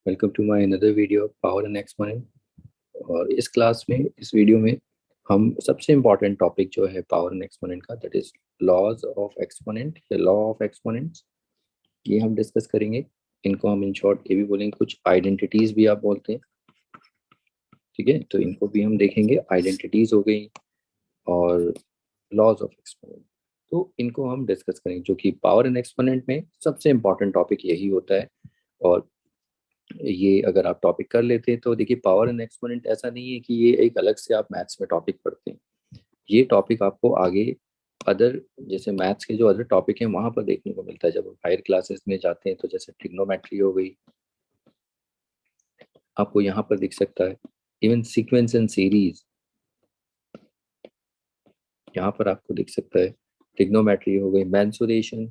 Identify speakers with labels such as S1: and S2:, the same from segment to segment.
S1: Welcome to my another video power and exponent. और इस class में, इस वीडियो में हम सबसे इम्पॉर्टेंट टॉपिक जो है पावर एंड एक्सपोनेंट का, that is laws of exponent या लॉ ऑफ एक्सपोनेंट्स, ये हम डिस्कस करेंगे। इनको हम इन शॉर्ट ये भी बोलेंगे, कुछ आइडेंटिटीज भी आप बोलते हैं, ठीक है। तो इनको भी हम देखेंगे, आइडेंटिटीज हो गई और लॉज ऑफ एक्सपोनेंट, तो इनको हम डिस्कस करेंगे, जो कि पावर एंड एक्सपोनेंट में सबसे इम्पॉर्टेंट टॉपिक यही होता है। और ये अगर आप टॉपिक कर लेते हैं तो देखिए, पावर एंड एक्सपोनेंट ऐसा नहीं है कि ये एक अलग से आप मैथ्स में टॉपिक पढ़ते हैं। ये टॉपिक आपको आगे अदर, जैसे मैथ्स के जो अदर टॉपिक हैं वहां पर देखने को मिलता है। जब हम हायर क्लासेस में जाते हैं तो जैसे ट्रिग्नोमेट्री हो गई, आपको यहाँ पर दिख सकता है। इवन सीक्वेंस एंड सीरीज यहाँ पर आपको दिख सकता है। ट्रिग्नोमेट्री हो गई, मेंसुरेशन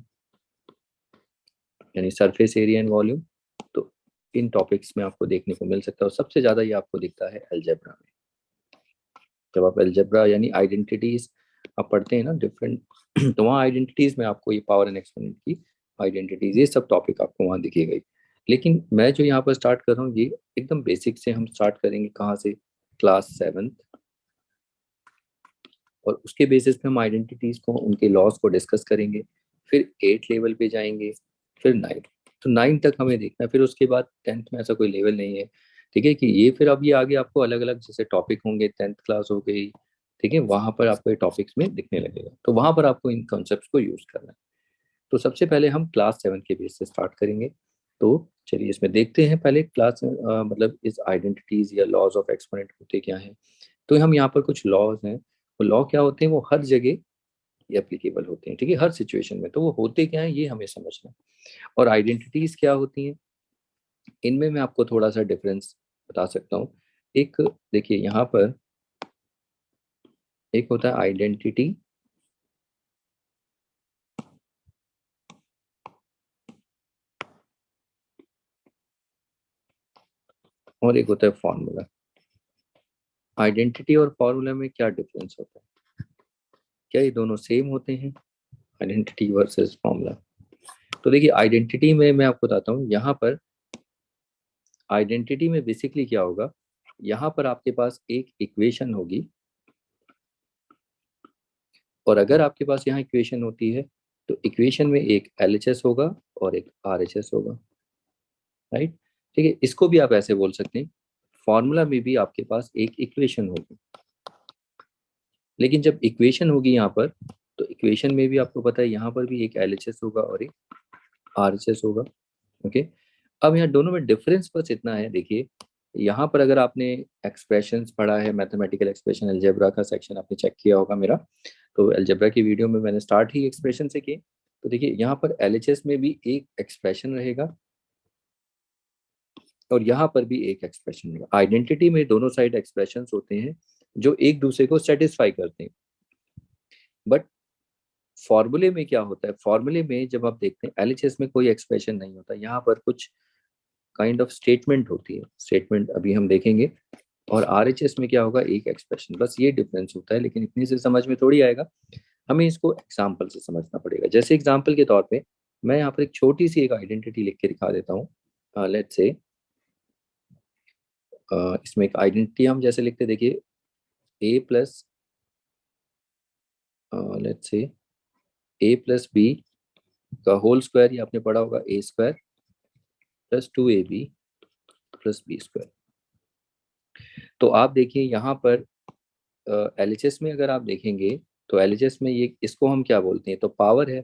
S1: यानी सरफेस एरिया एंड वॉल्यूम, तो इन टॉपिक्स में आपको देखने को मिल सकता है। और सबसे ज्यादा ये आपको दिखता है अलजेब्रा में। जब आप अलजेब्रा यानी आइडेंटिटीज आप पढ़ते हैं ना डिफरेंट, तो वहाँ आइडेंटिटीज में आपको ये पावर एंड एक्सपोनेंट की आइडेंटिटीज, ये सब टॉपिक आपको वहाँ दिखेगा। लेकिन मैं जो यहाँ पर स्टार्ट कर रहा हूँ, ये एकदम बेसिक से हम स्टार्ट करेंगे। कहाँ से? क्लास 7, और उसके बेसिस पे हम आइडेंटिटीज को, उनके लॉस को डिस्कस करेंगे। फिर 8 लेवल पे जाएंगे, फिर 9। तो 9 तक हमें देखना है। फिर उसके बाद 10th में ऐसा कोई लेवल नहीं है, ठीक है। कि ये फिर अब ये आगे आपको अलग अलग जैसे टॉपिक होंगे, 10th क्लास हो गई, ठीक है, वहां पर आपको ये टॉपिक्स में दिखने लगेगा। तो वहां पर आपको इन कॉन्सेप्ट्स को यूज करना है। तो सबसे पहले हम क्लास 7 के बेस से स्टार्ट करेंगे। तो चलिए इसमें देखते हैं पहले क्लास मतलब इस आइडेंटिटीज या लॉज ऑफ एक्सपोनेंट होते क्या हैं। तो हम यहाँ पर कुछ लॉज हैं, वो लॉ क्या होते हैं, वो हर जगह एप्लीकेबल होते हैं, ठीक है, हर सिचुएशन में। तो वो होते क्या है ये हमें समझना है। और आइडेंटिटीज क्या होती हैं, इनमें मैं आपको थोड़ा सा डिफरेंस बता सकता हूँ। एक देखिए यहाँ पर एक होता है आइडेंटिटी, और एक होता है फॉर्मूला। आइडेंटिटी और फॉर्मूला में क्या डिफरेंस होता है? क्या ये दोनों सेम होते हैं, आइडेंटिटी वर्सेस फॉर्मूला? तो देखिए, आइडेंटिटी में मैं आपको बताता हूँ। यहाँ पर आइडेंटिटी में बेसिकली क्या होगा, यहाँ पर आपके पास एक इक्वेशन होगी, और अगर आपके पास यहाँ इक्वेशन होती है तो इक्वेशन में एक एलएचएस होगा और एक आरएचएस होगा, राइट। ठीक है, इसको भी आप ऐसे बोल सकते हैं, फॉर्मूला में भी आपके पास एक इक्वेशन होगी। लेकिन जब इक्वेशन होगी यहाँ पर, तो इक्वेशन में भी आपको पता है यहाँ पर भी एक एलएचएस होगा और एक आरएचएस होगा। ओके, अब यहाँ दोनों में डिफरेंस बस इतना है। देखिए, यहाँ पर अगर आपने एक्सप्रेशंस पढ़ा है, मैथमेटिकल एक्सप्रेशन, अलजेब्रा का सेक्शन आपने चेक किया होगा मेरा, तो अलजेब्रा की वीडियो में मैंने स्टार्ट ही एक्सप्रेशन से की। तो देखिए, यहाँ पर एलएचएस में भी एक एक्सप्रेशन रहेगा और यहाँ पर भी एक एक्सप्रेशन रहेगा। आइडेंटिटी में दोनों साइड एक्सप्रेशंस होते हैं जो एक दूसरे को सेटिस्फाई करते हैं। बट फॉर्मूले में क्या होता है, फॉर्मूले में जब आप देखते हैं एलएचएस में कोई एक्सप्रेशन नहीं होता, यहाँ पर कुछ काइंड ऑफ स्टेटमेंट होती है, स्टेटमेंट अभी हम देखेंगे। और आरएचएस में क्या होगा, एक एक्सप्रेशन, बस ये डिफरेंस होता है। लेकिन इतनी से समझ में थोड़ी आएगा, हमें इसको एग्जाम्पल से समझना पड़ेगा। जैसे एग्जाम्पल के तौर पे मैं यहाँ पर एक छोटी सी एक आइडेंटिटी लिख के दिखा देता हूँ। लेट्स से इसमें एक आइडेंटिटी हम जैसे लिखते, देखिए, ए plus, let's say A plus B का होल स्क्वायर, ये आपने पढ़ा होगा, A square plus 2ab plus B square. तो आप देखिए यहाँ पर एलएचएस में अगर आप देखेंगे तो एलएचएस में ये, इसको हम क्या बोलते हैं, तो पावर है।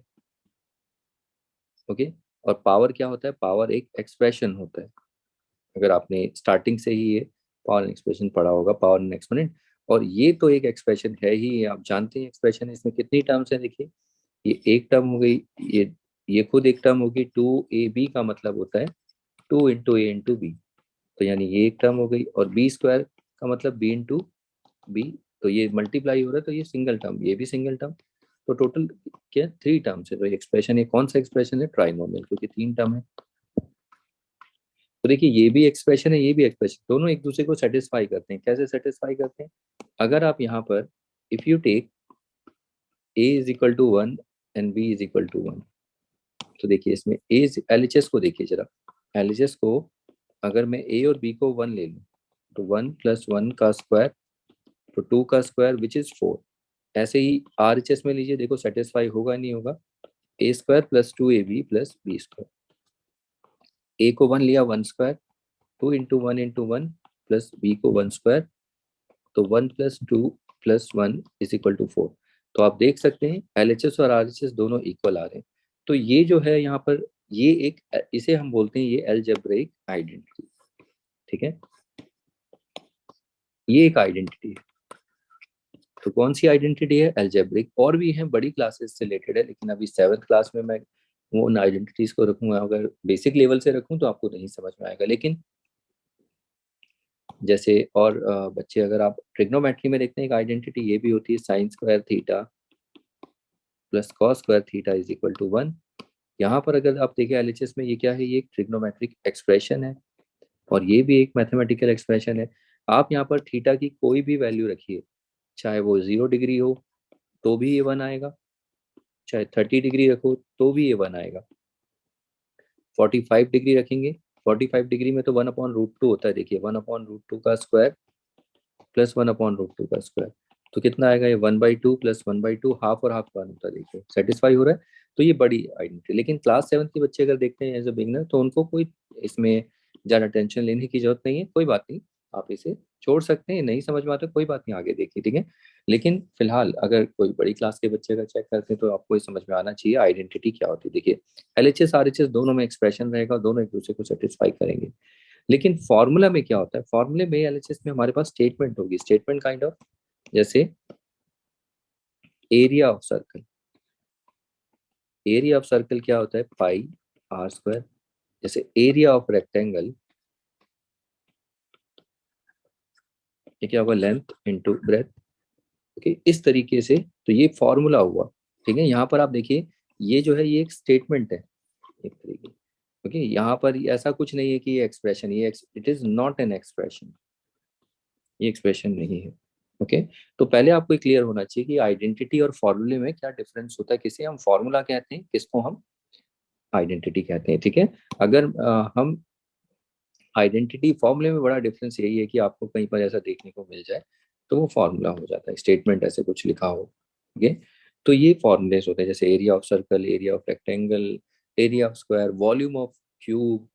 S1: ओके, और पावर क्या होता है, पावर एक एक्सप्रेशन होता है। अगर आपने स्टार्टिंग से ही ये पावर एंड एक्सप्रेशन पढ़ा होगा, पावर एंड एक्सपोनेंट, और ये तो एक एक्सप्रेशन है ही, ये आप जानते हैं एक्सप्रेशन। इसमें कितनी टर्म्स है, देखिए, ये एक टर्म हो गई, ये खुद एक टर्म होगी। 2ab का मतलब होता है 2 × a × b, तो यानी ये एक टर्म हो गई। और बी स्क्वायर का मतलब b × b, तो ये मल्टीप्लाई हो रहा है, तो ये सिंगल टर्म, ये भी सिंगल टर्म। तो टोटल क्या, 3 टर्म्स है। तो एक्सप्रेशन, ये कौन सा एक्सप्रेशन है, ट्राइनोमियल, क्योंकि 3 टर्म है। तो देखिए ये भी एक्सप्रेशन है, ये भी एक्सप्रेशन, दोनों एक दूसरे को सेटिस्फाई करते हैं। कैसे सेटिस्फाई करते हैं? अगर आप यहाँ पर if you take a is equal to 1 and b is equal to 1, तो देखिए इसमें a LHS को देखिए जरा, LHS को अगर मैं a और b को 1 ले लूँ तो 1 प्लस 1 का स्क्वायर, तो 2 का स्क्वायर विच इज 4। ऐसे ही RHS में लीजिए, देखो सेटिस्फाई होगा नहीं होगा, a square plus 2ab plus b square, a को 1 लिया 1 स्क्वायर, 2 इंटू 1 प्लस b को 1 स्क्वायर, तो 1 plus 2 plus 1 is equal to 4। तो आप देख सकते हैं LHS और RHS दोनों इक्वल आ रहे हैं। तो ये जो है यहाँ पर, ये एक, इसे हम बोलते हैं ये अलजेब्रिक आइडेंटिटी। ठीक है, ये एक आइडेंटिटी है। तो कौन सी आइडेंटिटी है? अलजेब्रिक। और भी हैं, बड़ी क्लासेस से रिलेटेड है, लेकिन अभी 7th क्लास में मैं वो उन आइडेंटिटीज को रखूंगा। अगर बेसिक लेवल से रखूं तो आपको नहीं समझ में आएगा, लेकिन जैसे और बच्चे अगर आप ट्रिग्नोमेट्री में देखते हैं एक आइडेंटिटी ये भी होती है, sine square theta plus cos square theta is equal to 1। यहाँ पर अगर आप देखें LHS में, ये क्या है? ये एक ट्रिग्नोमेट्रिक एक्सप्रेशन है और ये भी एक मैथमेटिकल एक्सप्रेशन है। आप यहाँ पर थीटा की कोई भी वैल्यू रखिए, चाहे वो 0 डिग्री हो तो भी ये 1 आएगा, चाहे 30 डिग्री रखो तो भी ये 1 आएगा, 45 डिग्री रखेंगे, 45 डिग्री में तो 1/√2 होता है। देखिए 1/√2 का स्क्वायर प्लस 1/√2 का स्क्वायर, तो कितना आएगा? ये 1/2 प्लस 1/2, हाफ और हाफ 1 होता है। देखिए सेटिस्फाई हो रहा है। तो ये बड़ी आइडेंटिटी। लेकिन क्लास 7 के बच्चे अगर देखते हैं एज अ बिगनर, तो उनको कोई इसमें ज़्यादा टेंशन लेने की जरूरत नहीं है, कोई बात नहीं, आप इसे छोड़ सकते हैं। नहीं समझ में आता कोई बात नहीं, आगे देखिए। ठीक है, लेकिन फिलहाल अगर कोई बड़ी क्लास के बच्चे अगर चेक करते हैं तो आपको ये समझ में आना चाहिए आइडेंटिटी क्या होती है। देखिए LHS RHS दोनों में एक्सप्रेशन रहेगा, दोनों एक दूसरे को सेटिस्फाई करेंगे। लेकिन फॉर्मूला में क्या होता है? फॉर्मूले में LHS में हमारे पास स्टेटमेंट होगी, स्टेटमेंट काइंड ऑफ, जैसे area of circle. Area of circle क्या होता है? पाई आर स्क्वायर। जैसे एरिया ऑफ रेक्टेंगल, ये क्या होगा? Length into breadth. ओके, इस तरीके से। तो ये फॉर्मूला हुआ। ठीक है, यहाँ पर आप देखिए, ये जो है ये एक स्टेटमेंट है एक तरीके। ओके, यहाँ पर ऐसा कुछ नहीं है कि ये एक्सप्रेशन, ये it is not an expression, ये एक्सप्रेशन नहीं है। ओके, तो पहले आपको क्लियर होना चाहिए कि आइडेंटिटी और फॉर्मूले में क्या डिफरेंस होता है। किसे हम फॉर्मूला कहते हैं, किसको हम आइडेंटिटी कहते हैं। ठीक है, अगर हम आइडेंटिटी फॉर्मूले में, बड़ा डिफरेंस यही है कि आपको कहीं पर ऐसा देखने को मिल जाए तो वो फॉर्मूला हो जाता है, स्टेटमेंट ऐसे कुछ लिखा हो। ठीक है, तो ये फॉर्मूलेस होते हैं, जैसे area of circle, area of rectangle, area of square, volume of cube,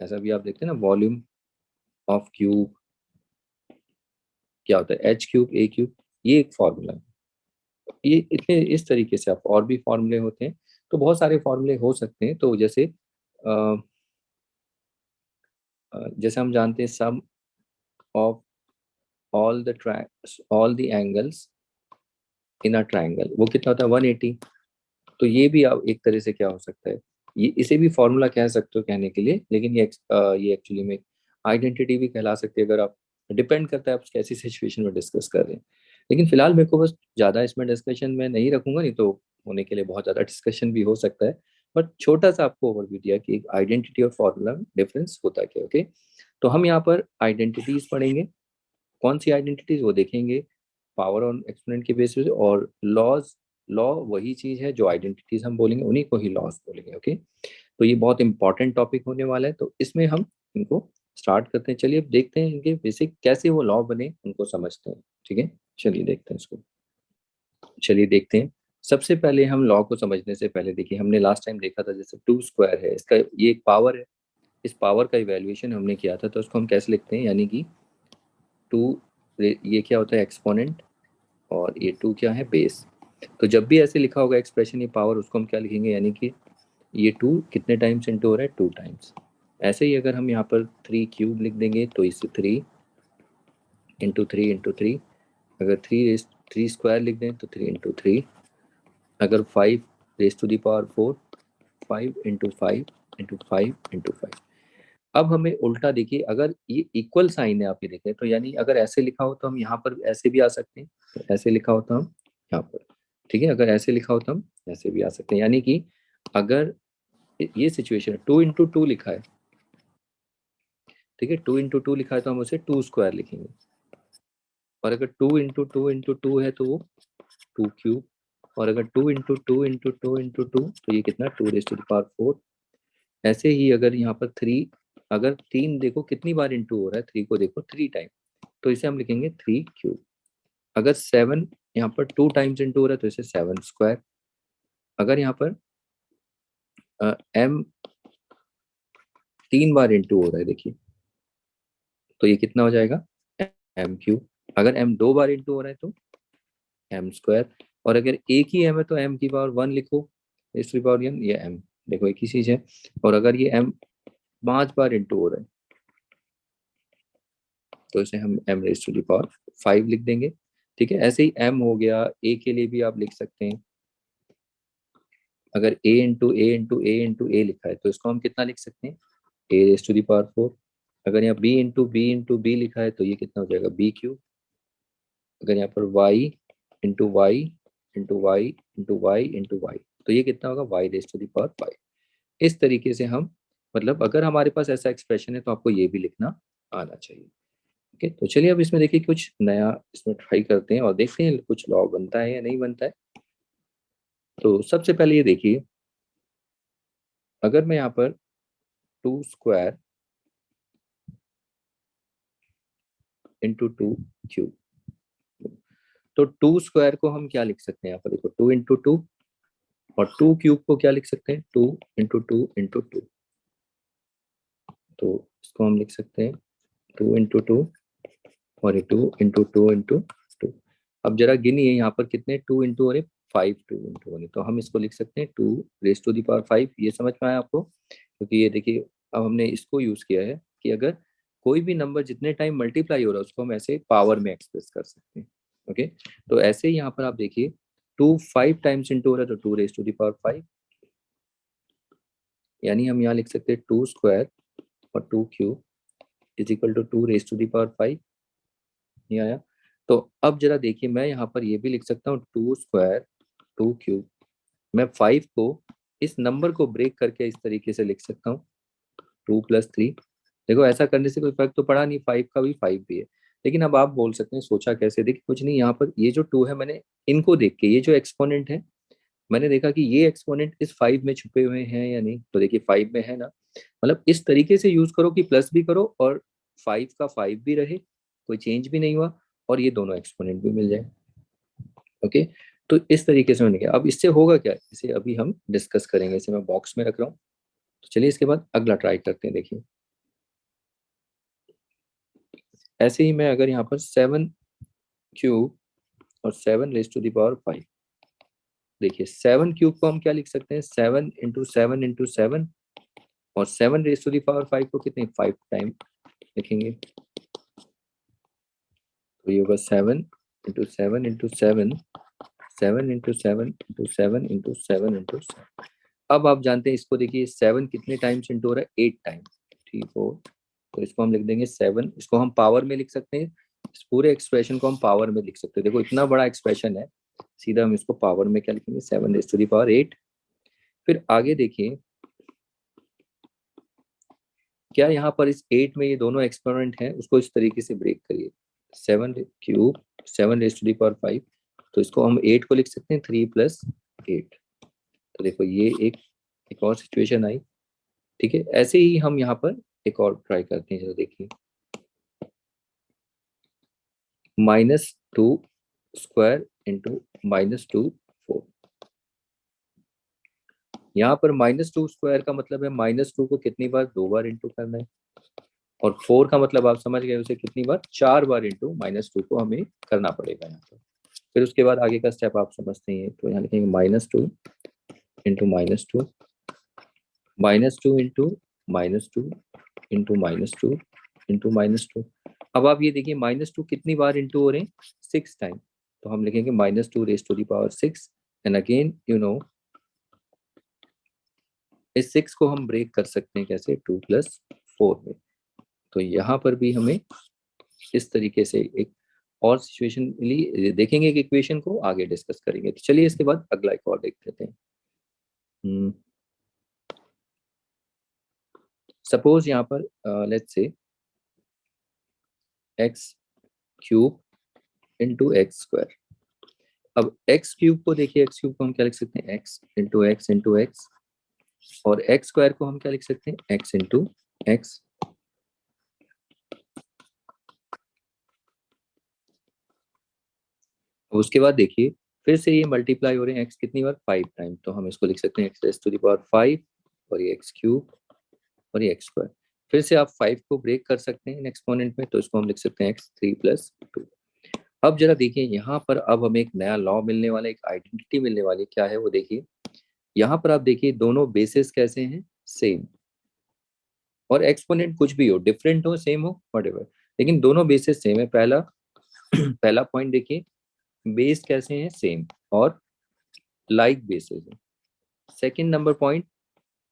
S1: ऐसा भी आप देखते हैं ना, वॉल्यूम ऑफ क्यूब क्या होता है? H³ A³, ये एक फॉर्मूला है। ये इतने इस तरीके से आप, और भी फॉर्मूले होते हैं, तो बहुत सारे फॉर्मूले हो सकते हैं। तो जैसे जैसे हम जानते हैं sum of all the angles in a triangle, वो कितना होता है? 180। तो ये भी आप एक तरह से क्या हो सकता है, ये इसे भी फॉर्मूला कह सकते हो कहने के लिए, लेकिन ये एक्चुअली में आइडेंटिटी भी कहला सकती है, अगर आप, डिपेंड करता है आप कैसी सिचुएशन में डिस्कस कर रहे हैं। लेकिन फिलहाल मेरे को बस ज़्यादा इसमें डिस्कशन में नहीं रखूंगा, नहीं तो होने के लिए बहुत ज़्यादा डिस्कशन भी हो सकता है। बट छोटा सा आपको ओवरव्यू दिया कि आइडेंटिटी और फॉर्मूला में डिफरेंस होता क्या। ओके, तो हम यहाँ पर आइडेंटिटीज पढ़ेंगे। कौन सी आइडेंटिटीज वो देखेंगे पावर ऑन एक्सपोनेंट के बेसिस पे, और लॉज, लॉ वही चीज है जो आइडेंटिटीज हम बोलेंगे, उन्हीं को ही लॉज बोलेंगे। ओके, तो ये बहुत इंपॉर्टेंट टॉपिक होने वाला है, तो इसमें हम इनको स्टार्ट करते हैं। चलिए अब देखते हैं इनके बेसिक कैसे वो लॉ बने, उनको समझते हैं। ठीक है, चलिए देखते हैं इसको। चलिए देखते हैं। सबसे पहले हम लॉ को समझने से पहले देखिए, हमने लास्ट टाइम देखा था जैसे 2 स्क्वायर है, इसका ये एक पावर है, इस पावर का इवेल्युएशन हमने किया था, तो उसको हम कैसे लिखते हैं? यानी कि 2, ये क्या होता है? एक्सपोनेंट, और ये 2 क्या है? बेस। तो जब भी ऐसे लिखा होगा एक्सप्रेशन, ये पावर, उसको हम क्या लिखेंगे? यानी कि ये 2 कितने टाइम्स इंटू हो रहा है? 2 टाइम्स। ऐसे ही अगर हम यहाँ पर 3³ लिख देंगे तो इसे 3 इंटू 3 अगर 3 स्क्वायर लिख दें तो 3 इंटू 3, अगर 5 raise to the power 4, 5 into 5 into 5 into 5। अब हमें उल्टा देखिए, अगर ये इक्वल साइन है आप ये देखें, तो यानी अगर ऐसे लिखा हो तो हम यहाँ पर ऐसे भी आ सकते हैं, तो ऐसे लिखा हो तो हम यहाँ पर, ठीक है, अगर ऐसे लिखा हो तो हम ऐसे भी आ सकते हैं। यानी कि अगर ये सिचुएशन 2 इंटू 2 लिखा है, ठीक है, 2 × 2 लिखा है तो हम उसे 2 स्क्वायर लिखेंगे, और अगर 2 × 2 × 2 है तो वो 2 क्यूब, और अगर 2 × 2 × 2 × 2 तो ये कितना 2⁴। ऐसे ही अगर यहाँ पर 3, अगर 3 देखो कितनी बार इंटू हो रहा है, 3 को देखो 3 टाइम, तो इसे हम लिखेंगे 3 क्यूब। अगर 7 यहाँ पर 2 टाइम्स इंटू हो रहा है तो इसे 7 स्क्वायर। अगर यहाँ पर m 3 बार इंटू हो रहा है देखिए, तो ये कितना हो जाएगा m क्यूब। अगर m 2 बार इंटू हो रहा है तो m स्क्वायर, और अगर एक ही m है तो m की पावर 1 लिखो, इस टू पावर n, ये m देखो एक ही चीज है। और अगर ये m 5 बार इंटू हो रहा है तो इसे हम m raise to the power 5 लिख देंगे। ठीक है, ऐसे ही m हो गया, a के लिए भी आप लिख सकते हैं। अगर a into A into A into A लिखा है तो इसको हम कितना लिख सकते हैं, a raise to the power 4। अगर यहाँ b इंटू बी लिखा है तो ये कितना हो जाएगा b क्यूब। अगर यहाँ पर y into Y into Y into Y into Y तो ये कितना होगा y raise to the power 5। इस तरीके से हम, मतलब अगर हमारे पास ऐसा एक्सप्रेशन है तो आपको ये भी लिखना आना चाहिए। ओके, तो चलिए अब इसमें देखिए कुछ नया इसमें ट्राई करते हैं और देखते हैं कुछ लॉ बनता है या नहीं बनता है। तो सबसे पहले ये देखिए, अगर मैं यहाँ पर 2 स्क्वायर इंटू 2 क्यूब, तो 2 स्क्वायर को हम क्या लिख सकते हैं, यहाँ पर देखो 2 इंटू 2, और 2 क्यूब को क्या लिख सकते हैं 2 इंटू 2 इंटू 2। तो इसको हम लिख सकते हैं 2 इंटू 2 और ये 2 इंटू 2 इंटू 2। अब जरा गिनिए यहाँ पर कितने 2 इंटू हो रहे, 5 2 इंटू हो रहे, तो हम इसको लिख सकते हैं 2 रेज टू दी पावर 5। ये समझ में आया आपको, क्योंकि ये देखिए अब हमने इसको यूज किया है कि अगर कोई भी नंबर जितने टाइम मल्टीप्लाई हो रहा है उसको हम ऐसे पावर में एक्सप्रेस कर सकते हैं। ओके, तो ऐसे ही यहाँ पर आप देखिए 2 5 टाइम्स इंटू हो रहा है तो 2 रेज टू दी पावर 5, यानी हम यहाँ लिख सकते हैं 2 स्क्वायर और 2 cube is equal to 2 raise to the power 5। ये आया। तो अब जरा देखिए मैं यहाँ पर ये भी लिख सकता हूँ 2 स्क्वायर 2 क्यूब। मैं 5 को, इस नंबर को ब्रेक करके इस तरीके से लिख सकता हूँ 2 + 3। देखो ऐसा करने से कोई फर्क तो पड़ा नहीं, 5 का भी 5 भी है। लेकिन अब आप बोल सकते हैं सोचा कैसे, देखिए कुछ नहीं, यहाँ पर ये जो 2 है मैंने इनको देख के, ये जो एक्सपोनेंट है मैंने देखा कि ये एक्सपोनेंट इस 5 में छुपे हुए हैं या नहीं, तो देखिए 5 में है ना। मतलब इस तरीके से यूज करो कि प्लस भी करो और 5 का 5 भी रहे, कोई चेंज भी नहीं हुआ, और ये दोनों एक्सपोनेंट भी मिल जाए। ओके, तो इस तरीके से मैंने किया। अब इससे होगा क्या, इसे अभी हम डिस्कस करेंगे, इसे मैं बॉक्स में रख रहा हूँ। तो चलिए इसके बाद अगला ट्राई करते हैं। देखिए ऐसे ही मैं अगर यहाँ पर 7 क्यूब और 7 रेज टू द पावर 5, देखिए 7 क्यूब को हम क्या लिख सकते हैं 7 इंटू 7 इंटू 7, और 7 रेज टू द पावर 5 को कितने 5 टाइम लिखेंगे, तो ये होगा 7 into 7 into 7, 7 into 7 into 7 into 7 into 7। अब आप जानते हैं इसको, देखिए 7 कितने टाइम्स इंटू हो रहा है 8 टाइम, ठीक हो, तो इसको हम लिख देंगे 7। इसको हम पावर में लिख सकते हैं, इस पूरे एक्सप्रेशन को हम पावर में लिख सकते हैं। देखो इतना बड़ा एक्सप्रेशन है, सीधा हम इसको पावर में क्या लिखेंगे 7 रेज़ टू द पावर 8। फिर आगे देखिए क्या यहाँ पर इस 8 में ये दोनों एक्सपोनेंट हैं, उसको इस तरीके से ब्रेक करिए, 7 cube 7 raise to the power 5, तो इसको हम 8 को लिख सकते हैं 3 + 8। तो देखो ये एक और सिचुएशन आई। ठीक है, ऐसे ही हम यहाँ पर एक और ट्राई करते हैं, जरा देखिए -2 स्क्वायर इंटू -2 4। यहाँ पर -2 स्क्वायर का मतलब है -2 को कितनी बार, 2 बार इंटू करना है, और 4 का मतलब आप समझ गए उसे कितनी बार, 4 बार इंटू -2 को हमें करना पड़ेगा यहाँ पर। फिर उसके बाद आगे का स्टेप आप समझते हैं, तो यहाँ लिखेंगे -2 इंटू -2, -2 इंटू -2 इंटू -2 इंटू -2। अब आप ये देखिए -2 कितनी बार इंटू हो रहे हैं 6 टाइम, तो हम लिखेंगे -2 raise to the power 6। And again इस 6 को हम ब्रेक कर सकते हैं कैसे, 2 + 4 में। तो यहाँ पर भी हमें इस तरीके से एक और सिचुएशन मिली, देखेंगे कि इक्वेशन को आगे डिस्कस करेंगे। तो चलिए इसके बाद अगला एक और देख लेते हैं। सपोज यहाँ पर let's say x cube into x square. अब एक्स क्यूब को देखिए, एक्स क्यूब को हम क्या लिख सकते हैं, x into x into x, और एक्स स्क्वायर को हम क्या लिख सकते हैं, एक्स इंटू एक्स। उसके बाद देखिए फिर से ये मल्टीप्लाई हो रहे हैं एक्स कितनी बार, 5 टाइम, तो हम इसको लिख सकते हैं X raise to the power 5, और ये एक्स क्यूब और ये एक्स स्क्वायर। फिर से आप 5 को ब्रेक कर सकते हैं एक्सपोनेंट में, तो इसको हम लिख सकते हैं एक्स 3+2। अब जरा देखिए यहाँ पर अब हमें एक नया लॉ मिलने वाला है, एक आइडेंटिटी मिलने वाली है, क्या है वो देखिए। यहाँ पर आप देखिए दोनों बेसिस कैसे हैं, सेम, और एक्सपोनेंट कुछ भी हो, डिफरेंट हो, सेम हो, व्हाटएवर, लेकिन दोनों बेसिस सेम है। पहला पहला पॉइंट देखिए, बेस कैसे हैं, सेम और लाइक बेसिस है। सेकंड नंबर पॉइंट,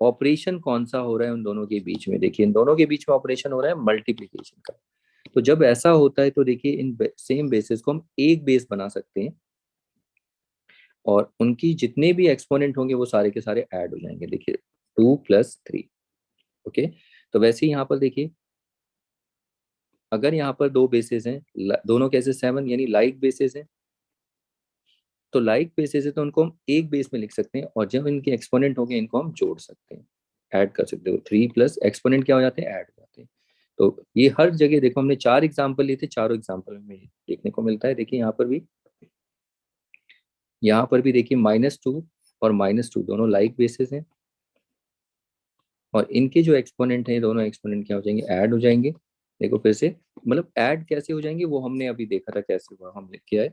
S1: ऑपरेशन कौन सा हो रहा है उन दोनों के बीच में, देखिए इन दोनों के बीच में ऑपरेशन हो रहा है मल्टीप्लीकेशन का। तो जब ऐसा होता है तो देखिए इन सेम बेसिस को हम एक बेस बना सकते हैं, और उनकी जितने भी एक्सपोनेंट होंगे वो सारे के सारे ऐड हो जाएंगे। देखिए 2+3। ओके, तो वैसे ही यहाँ पर देखिए, अगर यहाँ पर दो बेसिस हैं, दोनों कैसे 7 यानी लाइक बेसिस हैं, तो लाइक बेसिस है तो उनको हम एक बेस में लिख सकते हैं, और जब इनके एक्सपोनेंट होंगे इनको हम जोड़ सकते हैं, ऐड कर सकते हो। 3 प्लस एक्सपोनेंट क्या हो जाते हैं, ऐड हो जाते हैं। तो ये हर जगह देखो, हमने 4 एग्जाम्पल लिए थे, चारों एग्जाम्पल में देखने को मिलता है। देखिए यहाँ पर भी देखिए -2 और -2 दोनों लाइक बेसिस हैं, और इनके जो एक्सपोनेंट हैं दोनों एक्सपोनेंट क्या हो जाएंगे, ऐड हो जाएंगे। देखो फिर से, मतलब ऐड कैसे हो जाएंगे वो हमने अभी देखा था कैसे हुआ, हम लिख के आए।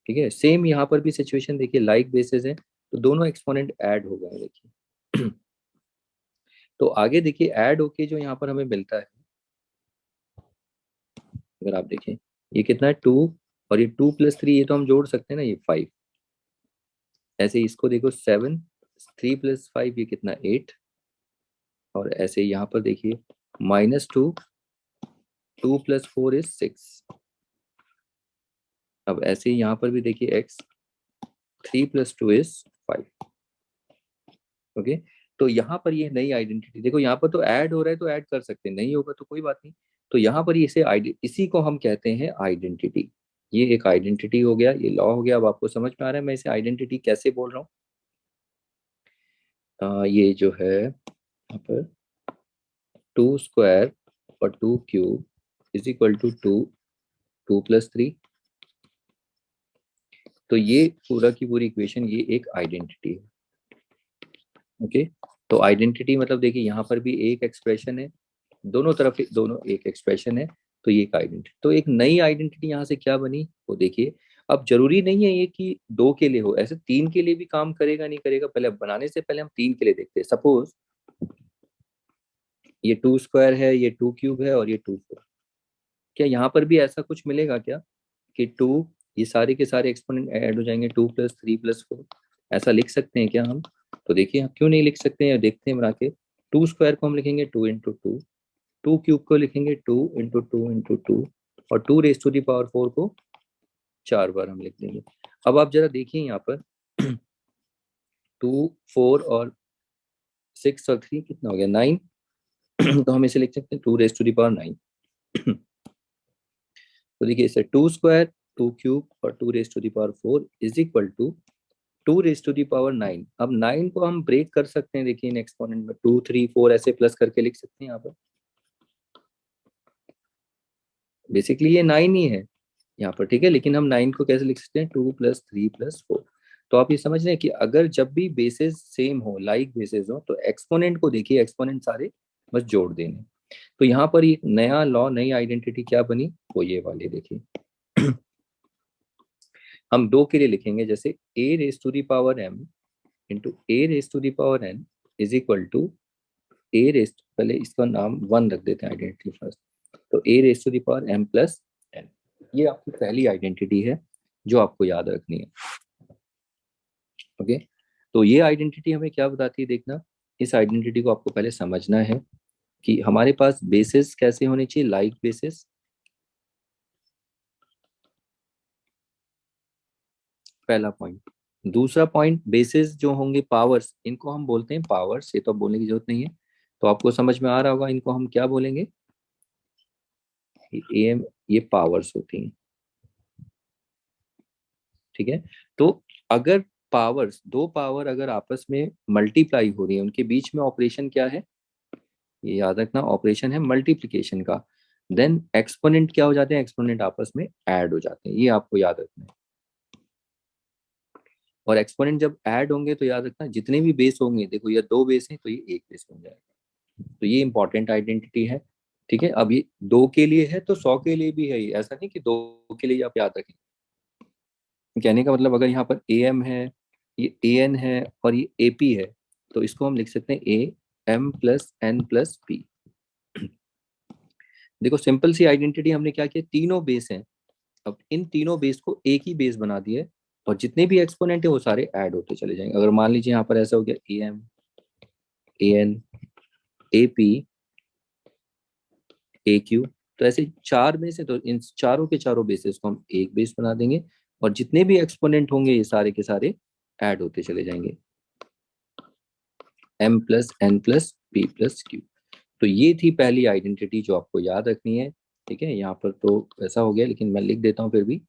S1: ठीक है, सेम यहाँ पर भी सिचुएशन देखिए, लाइक बेसिस है तो दोनों एक्सपोनेंट ऐड हो गए देखिए। तो आगे देखिए ऐड होके जो यहाँ पर हमें मिलता है, अगर आप देखें ये कितना है 2, और ये 2+3 ये तो हम जोड़ सकते हैं ना, ये 5। ऐसे इसको देखो 7, 3+5 ये कितना 8, और ऐसे यहाँ पर देखिए -2, 2+4 is 6। अब ऐसे ही यहाँ पर भी देखिए x 3+2 is 5। ओके, तो यहाँ पर ये नई आइडेंटिटी देखो, यहाँ पर तो ऐड हो रहा है तो ऐड कर सकते हैं, नहीं होगा तो कोई बात नहीं। तो यहाँ पर इसे इसी को हम कहते हैं आइडेंटिटी। ये एक आइडेंटिटी हो गया, ये लॉ हो गया। अब आपको समझ में आ रहा है मैं इसे आइडेंटिटी कैसे बोल रहा हूँ। ये जो है यहाँ पर 2 स्क्वायर और 2 क्यूब इज इक्वल टू 2+3। तो ये पूरा की पूरी इक्वेशन ये एक आइडेंटिटी है। ओके, तो आइडेंटिटी मतलब देखिए यहाँ पर भी एक एक्सप्रेशन है, दोनों तरफ दोनों एक एक्सप्रेशन है, तो ये एक आइडेंटिटी। तो एक नई आइडेंटिटी यहाँ से क्या बनी वो देखिए। अब जरूरी नहीं है ये कि 2 के लिए हो, ऐसे 3 के लिए भी काम करेगा नहीं करेगा, पहले बनाने से पहले हम 3 के लिए देखते हैं। सपोज ये 2 स्क्वायर है, ये 2 क्यूब है, और ये 2 4। क्या यहाँ पर भी ऐसा कुछ मिलेगा क्या कि 2, ये सारे के सारे एक्सपोनेंट ऐड हो जाएंगे, 2+3+4, ऐसा लिख सकते हैं क्या हम? तो देखिए हम क्यों नहीं लिख सकते हैं, देखते हैं बना के। 2 स्क्वायर को हम लिखेंगे 2 × 2, 2 क्यूब को लिखेंगे 2 × 2 × 2, और 2 raised to the power 4 को 4 बार हम लिख देंगे। अब आप जरा देखिए यहाँ पर 2, 4 और 6 और 3 कितना हो गया, 9। तो हम इसे लिख सकते हैं 2 raised to the power 9। तो देखिए इसे 2 स्क्वायर, 2 क्यूब और 2 raised to the power 4 is equal to 2 raised to the power 9। अब 9 को हम ब्रेक कर सकते हैं, देखिए इन एक्सपोनेंट में 2 3 4 ऐसे प्लस करके लिख सकते हैं यहाँ पर। बेसिकली ये 9 ही है यहाँ पर, ठीक है, लेकिन हम 9 को कैसे लिख सकते हैं, 2+3+4। तो आप ये समझ रहे हैं कि अगर जब भी बेसिस सेम हो, लाइक बेसिस हो, तो एक्सपोनेंट को देखिए, एक्सपोनेंट सारे बस जोड़ देने। तो यहाँ पर एक नया लॉ, नई आइडेंटिटी क्या बनी, वो ये वाली देखिए। हम 2 के लिए लिखेंगे, जैसे a⁻m into a⁻n is equal to पहले इसका नाम 1 रख देते हैं आइडेंटिटी फर्स्ट, तो a⁻m+n। ये आपकी पहली आइडेंटिटी है जो आपको याद रखनी है। ओके, तो ये आइडेंटिटी हमें क्या बताती है, देखना। इस आइडेंटिटी को आपको पहले समझना है कि हमारे पास बेसिस कैसे होने चाहिए, लाइक बेसिस, पहला पॉइंट। दूसरा पॉइंट, बेसिस जो होंगे पावर्स, इनको हम बोलते हैं पावर्स, ये तो बोलने की जरूरत नहीं है, तो आपको समझ में आ रहा होगा इनको हम क्या बोलेंगे, AM ये पावर्स होती हैं, ठीक है। तो अगर पावर्स, दो पावर अगर आपस में मल्टीप्लाई हो रही है, उनके बीच में ऑपरेशन क्या है, ये याद रखना, ऑपरेशन है मल्टीप्लिकेशन का। देन एक्सपोनेंट क्या हो जाते हैं, एक्सपोनेंट आपस में ऐड हो जाते हैं, ये आपको याद रखना है। और एक्सपोनेंट जब ऐड होंगे तो याद रखना जितने भी बेस होंगे, देखो ये दो बेस हैं तो ये एक बेस बन जाएगा। तो ये इंपॉर्टेंट आइडेंटिटी है, ठीक है। अब ये दो के लिए है तो 100 के लिए भी है, ये ऐसा नहीं कि दो के लिए आप याद रखें। कहने का मतलब अगर यहाँ पर AM है, ये AN है और ये AP है, तो इसको हम लिख सकते हैं AM+N+P। देखो सिंपल सी आइडेंटिटी हमने क्या किया, तीनों बेस हैं, अब इन तीनों बेस को एक ही बेस बना दिया है, और जितने भी एक्सपोनेंट है वो सारे ऐड होते चले जाएंगे। अगर मान लीजिए यहाँ पर ऐसा हो गया AM, AN, AP, AQ, तो ऐसे चार बेस है, तो इन चारों के चारों बेसिस को हम एक बेस बना देंगे, और जितने भी एक्सपोनेंट होंगे ये सारे के सारे ऐड होते चले जाएंगे, M+N+P+Q। तो ये थी पहली आइडेंटिटी जो आपको याद रखनी है, ठीक है। यहाँ पर तो ऐसा हो गया, लेकिन मैं लिख देता हूँ फिर भी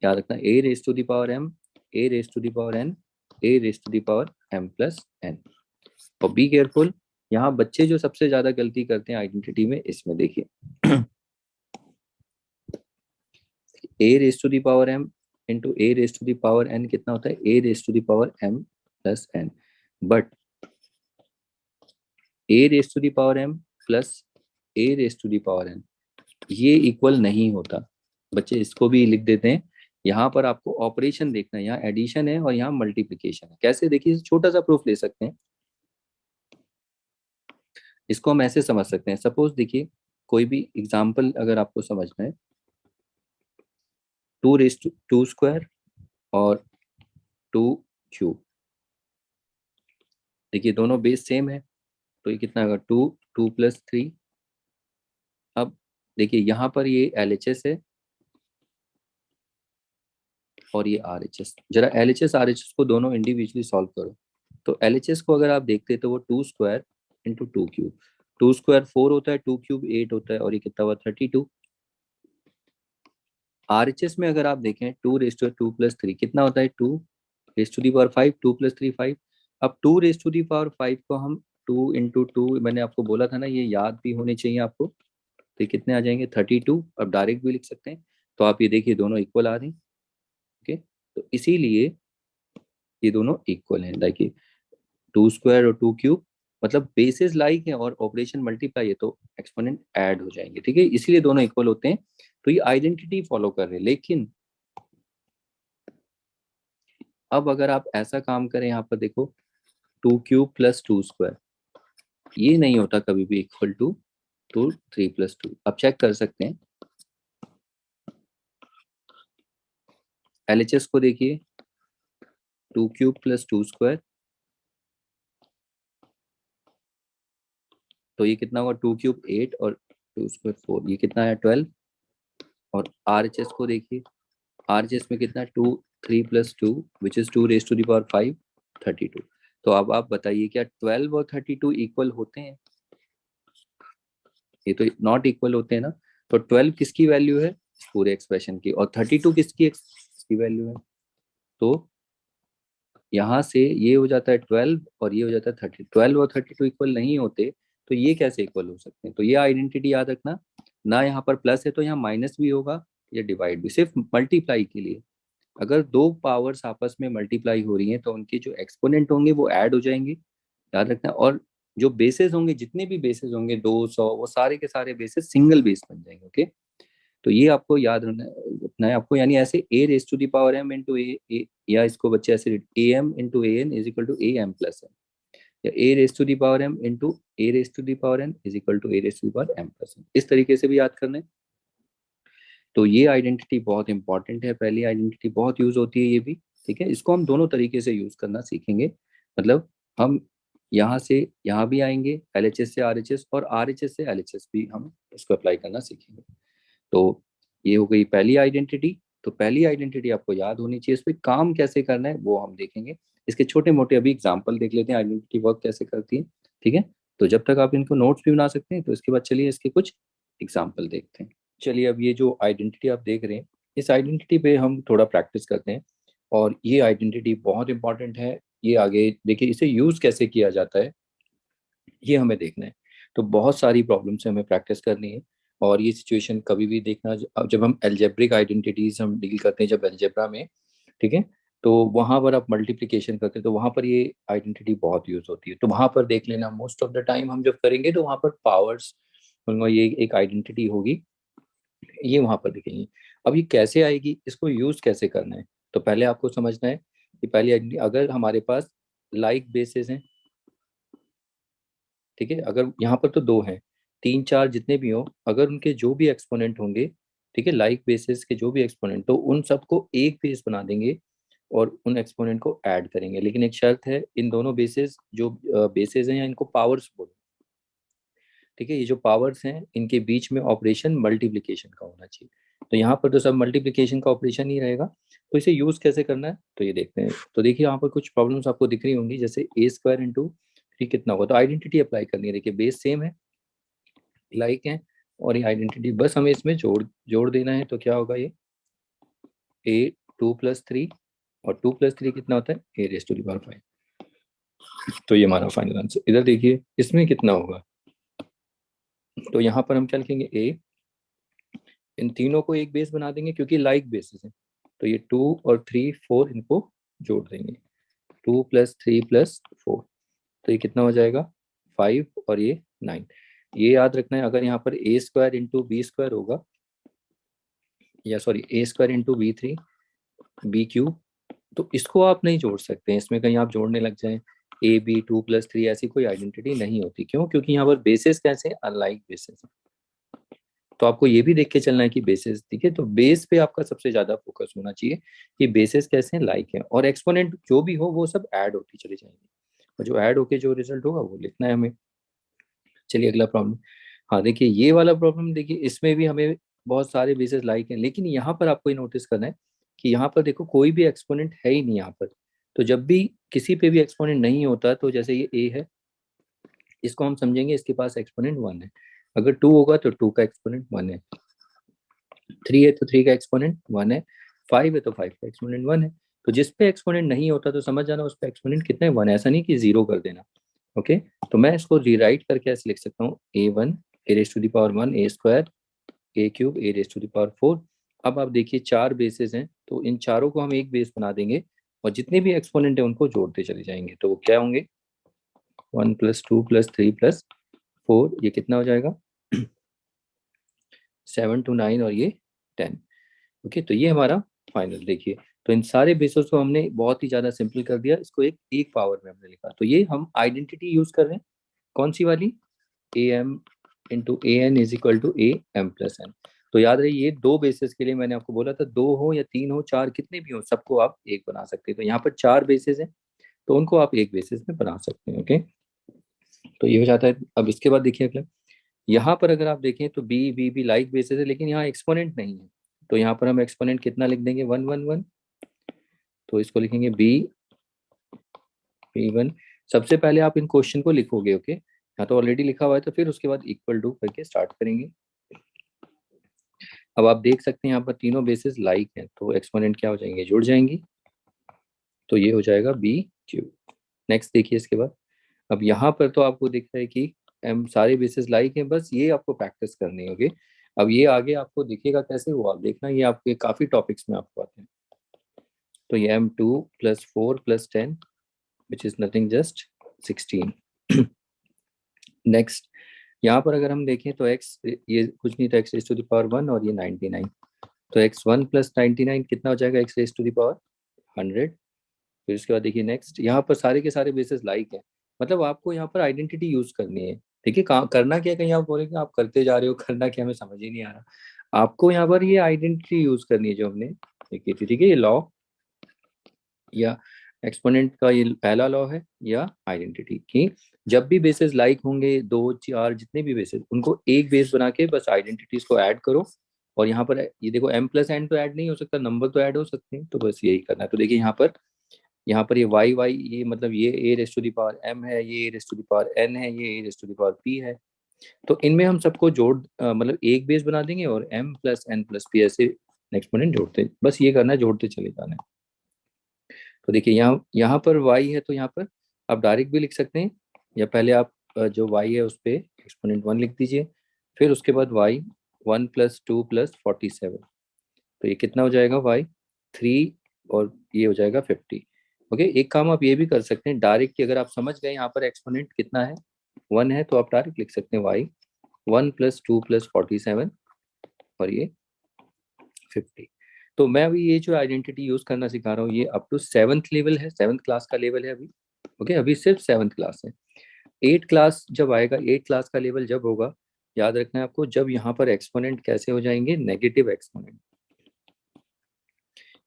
S1: याद रखना, A⁻M, A⁻N, A⁻M+N। और बी केयरफुल, यहाँ बच्चे जो सबसे ज्यादा गलती करते हैं आइडेंटिटी में, इसमें देखिए A⁻M इंटू A⁻N कितना होता है, A⁻M+N, but A⁻M plus A⁻N ये इक्वल नहीं होता। बच्चे इसको भी लिख देते हैं, यहाँ पर आपको ऑपरेशन देखना है, यहाँ एडिशन है और यहाँ मल्टीप्लिकेशन है। कैसे, देखिए छोटा सा प्रूफ ले सकते हैं, इसको हम ऐसे समझ सकते हैं। सपोज देखिए कोई भी एग्जाम्पल अगर आपको समझना है, 2⁻² और 2³ देखिए दोनों बेस सेम है, तो ये कितना होगा, 2 2+3। अब देखिए यहाँ पर ये LHS है और ये RHS, जरा LHS RHS को दोनों इंडिविजुअली सॉल्व करो। तो LHS को अगर आप देखते तो वो 2² इंटू 2³ 2² 4 होता है, 2³ 8 होता है, और ये कितना हुआ 32। RHS में अगर आप देखें 2⁻2+3 कितना होता है, 2⁻5, 2+3 5। अब 2⁻5 को हम 2 × 2, मैंने आपको बोला था ना ये याद भी होने चाहिए आपको, तो ये कितने आ जाएंगे 32। अब डायरेक्ट भी लिख सकते हैं, तो आप ये देखिए दोनों इक्वल आ रही, ओके। तो इसीलिए ये दोनों इक्वल हैं, देखिए 2² और 2³ मतलब बेसिस लाइक है और ऑपरेशन मल्टीप्लाई है, तो एक्सपोनेंट ऐड हो जाएंगे, ठीक है, इसलिए दोनों इक्वल होते हैं। तो ये आइडेंटिटी फॉलो कर रहे हैं। लेकिन अब अगर आप ऐसा काम करें, यहाँ पर देखो 2³ + 2², ये नहीं होता कभी भी इक्वल टू 3+2। अब चेक कर सकते हैं, LHS को देखिए 2³ + 2², तो ये कितना हुआ, 2³ 8 और 2² 4, ये कितना है 12। और RHS को देखिए, RHS में कितना, 3+2 विच इज 2⁻5 32। तो अब आप बताइए क्या 12 और 32 इक्वल होते हैं, ये तो नॉट इक्वल होते हैं ना। तो 12 किसकी वैल्यू है, पूरे एक्सप्रेशन की, और 32 किसकी वैल्यू है। तो यहाँ से ये हो जाता है 12 और ये हो जाता है 30, 12 और 32 इक्वल नहीं होते, तो ये कैसे इक्वल हो सकते हैं। तो ये आइडेंटिटी याद रखना, ना यहाँ पर प्लस है तो यहाँ माइनस भी होगा, या डिवाइड भी, सिर्फ मल्टीप्लाई के लिए। अगर दो पावर्स आपस में मल्टीप्लाई हो रही हैं तो उनके जो एक्सपोनेंट होंगे वो ऐड हो जाएंगे, याद रखना। और जो बेसेस होंगे, जितने भी बेसेस होंगे 200, वो सारे के सारे बेसेस सिंगल बेस बन जाएंगे, ओके। तो ये आपको याद रखना है आपको, यानी ऐसे A⁻M इंटू ए, या इसको बच्चे ऐसे AM into AN is equal to AM+N, या A⁻M into A⁻N is equal to A⁻M+N, इस तरीके से भी याद करना है। तो ये आइडेंटिटी बहुत इंपॉर्टेंट है, पहली आइडेंटिटी बहुत यूज होती है ये भी, ठीक है। इसको हम दोनों तरीके से यूज करना सीखेंगे, मतलब हम यहाँ से यहाँ भी आएंगे, LHS से RHS और RHS से LHS भी हम इसको अप्लाई करना सीखेंगे। तो ये हो गई पहली आइडेंटिटी। तो पहली आइडेंटिटी आपको याद होनी चाहिए, इस पर काम कैसे करना है वो हम देखेंगे। इसके छोटे मोटे अभी एग्जाम्पल देख लेते हैं, आइडेंटिटी वर्क कैसे करती है, ठीक है। तो जब तक आप इनको नोट्स भी बना सकते हैं, तो इसके बाद चलिए इसके कुछ एग्जाम्पल देखते हैं। चलिए अब ये जो आइडेंटिटी आप देख रहे हैं, इस आइडेंटिटी पे हम थोड़ा प्रैक्टिस करते हैं। और ये आइडेंटिटी बहुत इंपॉर्टेंट है। ये आगे देखिए इसे यूज कैसे किया जाता है ये हमें देखना है। तो बहुत सारी प्रॉब्लम से हमें प्रैक्टिस करनी है। और ये सिचुएशन कभी भी देखना जब हम एल्जेब्रिक आइडेंटिटीज हम डील करते हैं, जब एल्जेब्रा में, ठीक है, तो वहां पर आप मल्टीप्लिकेशन करते हैं तो वहां पर ये आइडेंटिटी बहुत यूज होती है। तो वहां पर देख लेना, मोस्ट ऑफ द टाइम हम जब करेंगे तो वहां पर पावर्स, ये एक आइडेंटिटी होगी, ये वहां पर दिखेंगी। अब ये कैसे आएगी, इसको यूज कैसे करना है, तो पहले आपको समझना है कि पहले अगर हमारे पास लाइक बेसिस हैं, ठीक है, अगर यहाँ पर तो दो हैं, तीन चार जितने भी हो, अगर उनके जो भी एक्सपोनेंट होंगे, ठीक है, लाइक बेसिस के जो भी एक्सपोनेंट, तो उन सबको एक बेस बना देंगे और उन एक्सपोनेंट को ऐड करेंगे। लेकिन एक शर्त है, इन दोनों बेसिस जो बेसिस हैं या इनको पावर्स बोलो, ठीक है, ये जो पावर्स हैं इनके बीच में ऑपरेशन मल्टीप्लिकेशन का होना चाहिए। तो यहाँ पर तो सब मल्टीप्लिकेशन का ऑपरेशन ही रहेगा। तो इसे यूज कैसे करना है तो ये देखते हैं। तो देखिए यहाँ पर कुछ प्रॉब्लम्स आपको दिख रही होंगी, जैसे ए स्क्वायर इंटू थ्री कितना होगा, तो आइडेंटिटी अप्लाई करनी है। देखिए बेस सेम है, लाइक है, और ये आइडेंटिटी बस हमें इसमें जोड़ जोड़ देना है। तो क्या होगा, ये ए टू प्लस थ्री, और टू प्लस थ्री कितना होता है, A raise to the power five. तो ये हमारा फाइनल आंसर। इधर देखिए इसमें कितना होगा, तो यहाँ पर हम क्या लिखेंगे, ए, इन तीनों को एक बेस बना देंगे क्योंकि लाइक बेसिस है। तो ये टू और थ्री फोर, इनको जोड़ देंगे, to plus three plus four, तो ये कितना हो जाएगा, फाइव, और ये नाइन। ये याद रखना है, अगर यहाँ पर A square into B square होगा, या sorry A square into B three B cube, तो इसको आप नहीं जोड़ सकते हैं। इसमें कहीं आप जोड़ने लग जाएं A B two plus three, ऐसी कोई आइडेंटिटी नहीं होती। क्यों? क्योंकि यहाँ पर बेसिस कैसे, अनलाइक बेसिस। तो आपको ये भी देख के चलना है कि बेसिस, ठीक है, तो बेस पे आपका सबसे ज्यादा फोकस होना चाहिए कि बेसिस कैसे हैं, लाइक है, और एक्सपोनेंट जो भी हो वो सब ऐड होती चली जाएंगी, और जो ऐड होके जो रिजल्ट होगा वो लिखना है हमें। चलिए अगला प्रॉब्लम। हाँ देखिए ये वाला प्रॉब्लम, देखिए इसमें भी हमें बहुत सारे बेसिस लाइक हैं, लेकिन यहाँ पर आपको ये नोटिस करना है कि यहाँ पर देखो कोई भी एक्सपोनेंट है ही नहीं यहाँ पर। तो जब भी किसी पे भी एक्सपोनेंट नहीं होता, तो जैसे ये ए है, इसको हम समझेंगे इसके पास एक्सपोनेंट वन है। अगर टू होगा तो टू का एक्सपोनेंट वन है, थ्री है तो थ्री का एक्सपोनेंट वन है, फाइव है तो फाइव का एक्सपोनेंट वन है। तो जिस पे एक्सपोनेंट नहीं होता तो समझ जाना उस पे एक्सपोनेंट कितना है, वन। ऐसा नहीं कि जीरो कर देना। ओके, तो मैं इसको रीराइट करके ऐसे लिख सकता हूँ, A one A raise to the power one, A square A cube A raise to the power four. अब आप देखिए चार बेसिस हैं, तो इन चारों को हम एक बेस बना देंगे, और जितने भी एक्सपोनेंट है उनको जोड़ते चले जाएंगे। तो वो क्या होंगे, one plus two plus three plus four, ये कितना हो जाएगा, सेवन टू नाइन, और ये टेन। ओके, तो ये हमारा फाइनल। देखिए तो इन सारे बेसिस को हमने बहुत ही ज्यादा सिंपल कर दिया, इसको एक एक पावर में हमने लिखा। तो ये हम आइडेंटिटी यूज कर रहे हैं, कौन सी वाली, A M into A N is equal to A M plus N. तो याद रही, ये दो बेसिस के लिए मैंने आपको बोला था, दो हो या तीन हो चार, कितने भी हो, सबको आप एक बना सकते हैं। तो यहाँ पर चार बेसिस हैं, तो उनको आप एक बेसिस में बना सकते हैं। ओके, तो ये हो जाता है। अब इसके बाद देखिए अगला, यहाँ पर अगर आप देखें तो B B B like basis है, लेकिन यहाँ एक्सपोनेंट नहीं है। तो यहाँ पर हम एक्सपोनेंट कितना लिख देंगे, वन वन वन। तो इसको लिखेंगे बी बी वन। सबसे पहले आप इन क्वेश्चन को लिखोगे, ओके, यहाँ तो ऑलरेडी लिखा हुआ है, तो फिर उसके बाद इक्वल टू करके स्टार्ट करेंगे। अब आप देख सकते हैं यहाँ पर तीनों बेसिस लाइक हैं, तो एक्सपोनेंट क्या हो जाएंगे, जुड़ जाएंगी। तो ये हो जाएगा बी क्यू। नेक्स्ट देखिए इसके बाद। अब यहाँ पर तो आपको दिख रहा है कि एम सारे बेसिस लाइक हैं, बस ये आपको प्रैक्टिस करनी होगी। अब ये आगे आपको दिखेगा कैसे, वो आप देखना, ये आपके काफी टॉपिक्स में आपको आते हैं। तो ये M two plus four plus ten, which is nothing just sixteen. Next यहाँ पर अगर हम देखें तो x, ये कुछ नहीं था, x raise to the power one, और ये 99। तो x वन प्लस 99 कितना हो जाएगा, x raise to the power 100। फिर उसके बाद देखिए नेक्स्ट, यहाँ पर सारे के सारे बेसिस लाइक है, मतलब आपको यहाँ पर आइडेंटिटी यूज करनी है। देखिए करना क्या है, कहीं आप बोलेंगे आप करते जा रहे हो, करना क्या, हमें समझ ही नहीं आ रहा। आपको यहाँ पर ये आइडेंटिटी यूज करनी है जो हमने देखी थी, ठीक है, ये लॉ या एक्सपोनेंट का ये पहला लॉ है, या आइडेंटिटी की, जब भी बेसिस लाइक होंगे, दो चार जितने भी बेसिस, उनको एक बेस बना के बस आइडेंटिटीज को ऐड करो। और यहाँ पर ये देखो एम प्लस एन तो ऐड नहीं हो सकता, नंबर तो ऐड हो सकते हैं, तो बस यही करना है। तो देखिए यहाँ पर ये वाई वाई, ये मतलब ये A raise to the power M है, ये A raise to the power N है, ये A raise to the power P है। तो इनमें हम सबको जोड़ मतलब एक बेस बना देंगे और m plus n plus p ऐसे एक्सपोनेंट जोड़ते, बस ये करना है, जोड़ते चले जाना है। तो देखिए यहाँ पर y है तो यहाँ पर आप डायरेक्ट भी लिख सकते हैं, या पहले आप जो y है उस पर एक्सपोनेंट 1 लिख दीजिए, फिर उसके बाद y 1 प्लस 2 प्लस 47, तो ये कितना हो जाएगा y 3 और ये हो जाएगा 50। ओके, एक काम आप ये भी कर सकते हैं डायरेक्ट, अगर आप समझ गए यहाँ पर एक्सपोनेंट कितना है 1 है, तो आप डायरेक्ट लिख सकते हैं y 1 प्लस 2 प्लस 47 और ये 50। तो मैं अभी ये जो आइडेंटिटी यूज करना सिखा रहा हूँ ये अप टू 7th लेवल है, 7th क्लास का लेवल है अभी। ओके, अभी सिर्फ 7th क्लास है। 8 क्लास जब आएगा, 8 क्लास का लेवल जब होगा, याद रखना है आपको, जब यहाँ पर एक्सपोनेंट कैसे हो जाएंगे, नेगेटिव एक्सपोनेंट।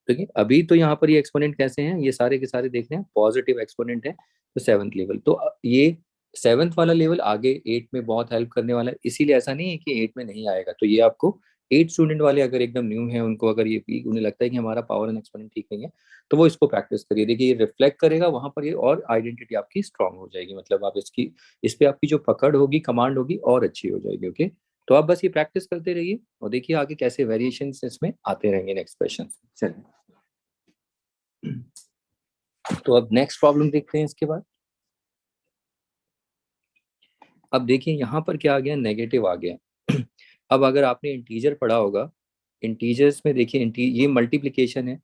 S1: ठीक है, अभी तो यहाँ पर ये एक्सपोनेंट कैसे हैं, ये सारे के सारे देख रहे हैं पॉजिटिव एक्सपोनेंट है, तो 7th लेवल। तो ये 7th वाला लेवल आगे 8 में बहुत हेल्प करने वाला है, इसीलिए ऐसा नहीं है कि 8 में नहीं आएगा। तो ये आपको 8 स्टूडेंट वाले अगर एकदम न्यू है, उनको अगर ये उन्हें लगता है कि हमारा पावर एंड एक्सपोनेंट ठीक नहीं है, तो वो इसको प्रैक्टिस करिए। देखिए ये रिफ्लेक्ट करेगा वहां पर, ये और आइडेंटिटी आपकी स्ट्रांग हो जाएगी, मतलब आप इसकी, इस पे आपकी जो पकड़ होगी, कमांड होगी, और अच्छी हो जाएगी। ओके, तो आप बस ये प्रैक्टिस करते रहिए और देखिए आगे कैसे वेरिएशन इसमें आते रहेंगे नेक्स्ट क्वेश्चन। चलिए, तो अब नेक्स्ट प्रॉब्लम देखते हैं इसके बाद। अब देखिए यहाँ पर क्या आ गया, नेगेटिव आ गया। अब अगर आपने इंटीजर पढ़ा होगा, इंटीजर्स में देखिए ये मल्टीप्लिकेशन है,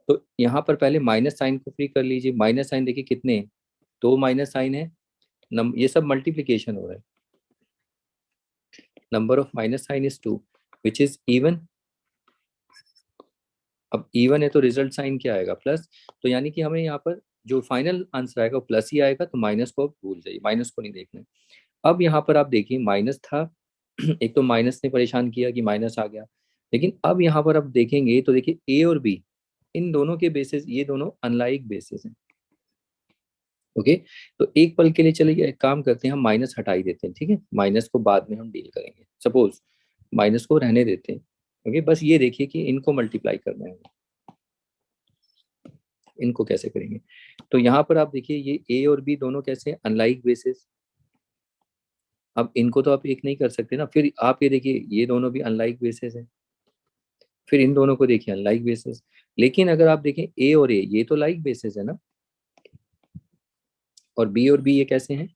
S1: तो यहाँ पर पहले माइनस साइन को फ्री कर लीजिए। माइनस साइन देखिए कितने हैं, 2 माइनस साइन है, ये सब मल्टीप्लिकेशन हो रहा है। Number of minus sign is 2 which is even. अब इवन है तो रिजल्ट साइन क्या आएगा, प्लस। तो यानी कि हमें यहाँ पर जो फाइनल आंसर आएगा वो प्लस ही आएगा, तो माइनस को अब भूल जाइए, माइनस को नहीं देखना है। अब यहाँ पर आप देखिए माइनस था, एक तो माइनस ने परेशान किया कि माइनस आ गया, लेकिन अब यहाँ पर आप देखेंगे तो देखिए ए और बी, इन दोनों के बेसिस, ये दोनों अनलाइक बेसिस हैं। ओके, तो एक पल के लिए चलिए एक काम करते हैं, हम माइनस हटा ही देते हैं, ठीक है, माइनस को बाद में हम डील करेंगे, सपोज माइनस को रहने देते हैं। ओके, बस ये देखिए कि इनको मल्टीप्लाई करना है, इनको कैसे करेंगे। तो यहाँ पर आप देखिए ये ए और बी दोनों कैसे अनलाइक बेसिस, अब इनको तो आप एक नहीं कर सकते ना, फिर आप ये देखिए ये दोनों भी अनलाइक बेसिस है, फिर इन दोनों को देखिए अनलाइक बेसिस। लेकिन अगर आप देखें ए और ए, ये तो लाइक बेसिस है ना, और बी ये कैसे हैं,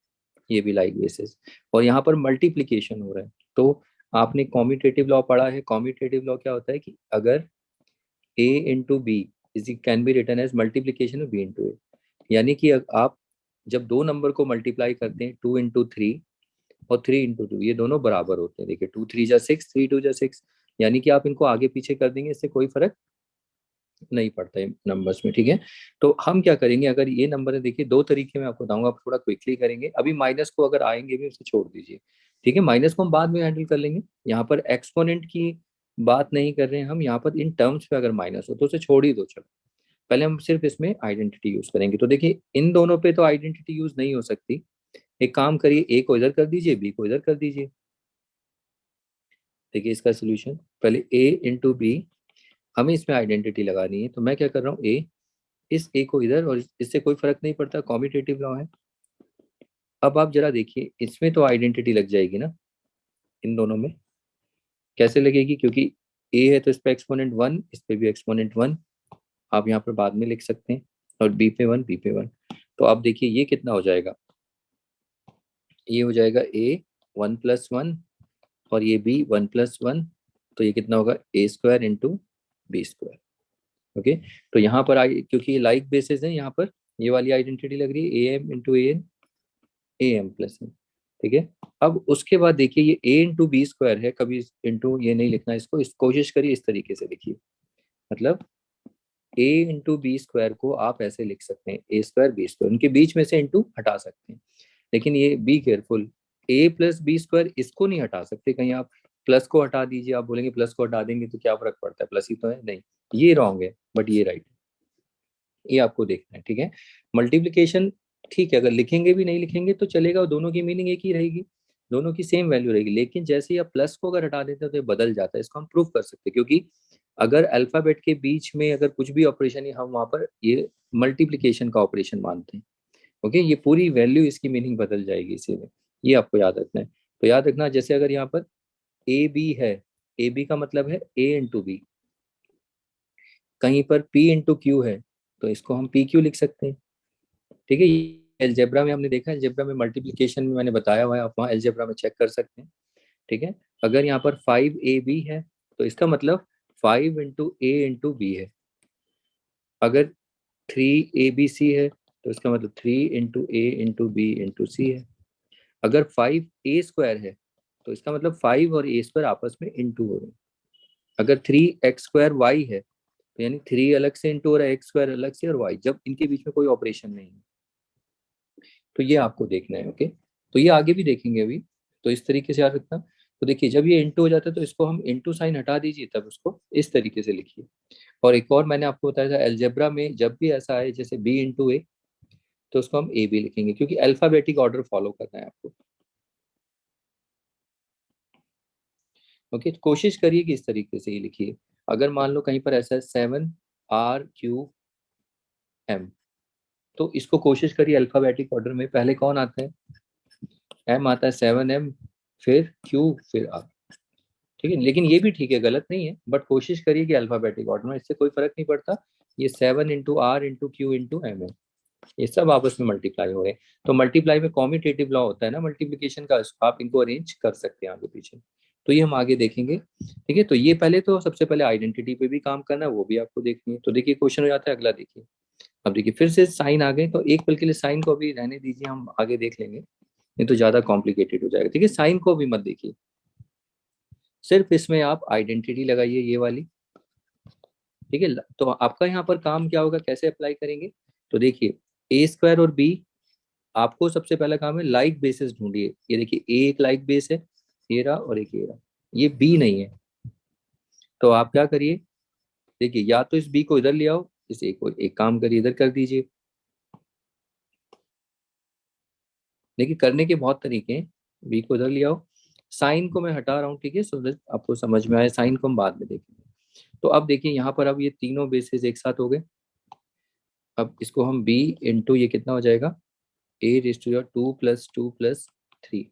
S1: ये भी लाइक बेसिस, और यहाँ पर मल्टीप्लीकेशन हो रहा है। तो आपने कॉम्यूटेटिव लॉ पढ़ा है, कॉम्यूटेटिव लॉ क्या होता है कि अगर A into B is can be written as multiplication of B into A, यानी कि आप जब दो नंबर को मल्टीप्लाई करते हैं 2 इंटू 3 और 3 इंटू 2, ये दोनों बराबर होते हैं। देखिए 2 3 जा 6, 3 2 जा 6, यानी कि आप इनको आगे पीछे कर देंगे, इससे कोई फर्क नहीं पड़ता है नंबर्स में, ठीक है। तो हम क्या करेंगे, अगर ये नंबर है, देखिए दो तरीके में आपको बताऊंगा, आप थोड़ा क्विकली करेंगे। अभी माइनस को अगर आएंगे भी उसे छोड़ दीजिए, ठीक है, माइनस को हम बाद में हैंडल कर लेंगे। यहाँ पर एक्सपोनेंट की बात नहीं कर रहे हैं हम, यहाँ पर इन टर्म्स पे अगर माइनस हो तो उसे छोड़ ही दो, चलो पहले हम सिर्फ इसमें आइडेंटिटी यूज करेंगे। तो देखिए इन दोनों पे तो आइडेंटिटी यूज नहीं हो सकती, एक काम करिए, ए को इधर कर दीजिए, बी को इधर कर दीजिए। देखिए इसका सोल्यूशन, पहले ए इंटू बी, हमें इसमें आइडेंटिटी लगानी है, तो मैं क्या कर रहा हूँ, ए, इस ए को इधर, और इससे कोई फर्क नहीं पड़ता, कॉम्यूटेटिव लॉ है। अब आप जरा देखिए इसमें तो आइडेंटिटी लग जाएगी ना, इन दोनों में कैसे लगेगी, क्योंकि ए है तो इस पे एक्सपोनेंट 1, इस पे भी एक्सपोनेंट 1, आप यहाँ पर बाद में लिख सकते हैं, और बी पे 1, बी पे 1। तो आप देखिए ये कितना हो जाएगा, ये हो जाएगा ए 1 + 1 और ये बी 1 + 1, तो ये कितना होगा, A square into B square. Okay, तो यहाँ पर आई, क्योंकि ये लाइक बेसिस है, यहाँ पर ये वाली आइडेंटिटी लग रही है, A M into A N, A M plus N, ठीक है। अब उसके बाद देखिए ये ए इंटू बी स्क्वायर है, कभी इंटू ये नहीं लिखना इसको, इस कोशिश करिए इस तरीके से लिखिए, मतलब ए इंटू बी स्क्वायर को आप ऐसे लिख सकते हैं, ए स्क्वायर बी स्क्वायर, उनके बीच में से इंटू हटा सकते हैं। लेकिन ये be careful, A plus B square इसको नहीं हटा सकते, कहीं आप प्लस को हटा दीजिए, आप बोलेंगे प्लस को हटा देंगे तो क्या फर्क पड़ता है, प्लस ही तो है, नहीं, ये रॉन्ग है, बट ये राइट है, ये आपको देखना है, ठीक है। मल्टीप्लीकेशन ठीक है, अगर लिखेंगे भी नहीं लिखेंगे तो चलेगा, दोनों की मीनिंग एक ही रहेगी, दोनों की सेम वैल्यू रहेगी। लेकिन जैसे ही आप प्लस को अगर हटा देते हो तो ये बदल जाता है, इसको हम प्रूव कर सकते हैं, क्योंकि अगर अल्फाबेट के बीच में अगर कुछ भी ऑपरेशन है, हम वहां पर ये मल्टीप्लीकेशन का ऑपरेशन मानते हैं। ओके, ये पूरी वैल्यू इसकी मीनिंग बदल जाएगी, इसीलिए ये आपको याद रखना है। तो याद रखना, जैसे अगर यहाँ पर ए बी है, ए बी का मतलब है ए इंटू बी, कहीं पर पी इंटू क्यू है तो इसको हम पी क्यू लिख सकते हैं। ठीक है, एलजेब्रा में हमने देखा, एलजेब्रा में मल्टीप्लिकेशन में मैंने बताया हुआ है, आप वहाँ एलजेब्रा में चेक कर सकते हैं। ठीक है, अगर यहाँ पर 5ab है तो इसका मतलब 5 इंटू ए इंटू बी है। अगर 3abc है तो इसका मतलब 3 into A into B into सी है। अगर 5a² है तो इसका मतलब 5 और a² आपस में इंटू हो रहे हैं। अगर 3x² है तो यानी 3 अलग से इंटू हो रहा है, x² अलग से और y, जब इनके बीच में कोई ऑपरेशन नहीं है। तो ये आपको देखना है। ओके, तो ये आगे भी देखेंगे अभी। तो इस तरीके से याद रखना। तो देखिए, जब ये इंटू हो जाता है तो इसको हम इंटू साइन हटा दीजिए, तब उसको इस तरीके से लिखिए। और एक और मैंने आपको बताया था, अलजेब्रा में जब भी ऐसा आए जैसे बी इंटू ए, तो उसको हम ए बी लिखेंगे, क्योंकि अल्फाबेटिक ऑर्डर फॉलो करना है आपको। ओके, तो कोशिश करिए कि इस तरीके से ही लिखिए। अगर मान लो कहीं पर ऐसा है 7RQM, तो इसको कोशिश करिए अल्फाबेटिक ऑर्डर में पहले कौन आता है, एम आता है, 7M, फिर क्यू, फिर आर। ठीक है, लेकिन ये भी ठीक है, गलत नहीं है, बट कोशिश करिए कि अल्फाबेटिक ऑर्डर में, इससे कोई फर्क नहीं पड़ता। ये 7 into R into Q into M है, ये सब आपस में मल्टीप्लाई हो रहे हैं। तो मल्टीप्लाई में कॉम्यूटेटिव लॉ होता है ना मल्टीप्लिकेशन का, आप इनको अरेंज कर सकते हैं आगे पीछे। तो ये हम आगे देखेंगे। ठीक है, तो ये पहले तो सबसे पहले आइडेंटिटी पे भी काम करना है, वो भी आपको देखनी है। तो देखिए क्वेश्चन हो जाता है अगला, देखिए। अब देखिए फिर से साइन आ गए, तो एक पल के लिए साइन को भी रहने दीजिए, हम आगे देख लेंगे, नहीं तो ज्यादा कॉम्प्लिकेटेड हो जाएगा। ठीक है, साइन को भी मत देखिए, सिर्फ इसमें आप आइडेंटिटी लगाइए, ये वाली। ठीक है, तो आपका यहाँ पर काम क्या होगा, कैसे अप्लाई करेंगे। तो देखिए, a² और b, आपको सबसे पहला काम है लाइक बेसिस ढूंढिए। ये देखिए, ए एक लाइक बेस है, ये रहा, और एक ये रहा, ये बी नहीं है। तो आप क्या करिए, देखिए, या तो इस बी को इधर ले आओ, इस ए को एक काम करिए इधर कर दीजिए। देखिए, करने के बहुत तरीके हैं। बी को इधर ले आओ, साइन को मैं हटा रहा हूँ, ठीक है, सो दैट आपको समझ में आए, साइन को हम बाद में देखेंगे। तो अब देखिए यहाँ पर, अब ये तीनों बेसिस एक साथ हो गए। अब इसको हम b इंटू, ये कितना हो जाएगा, a⁻² + 2 + 2 + 3।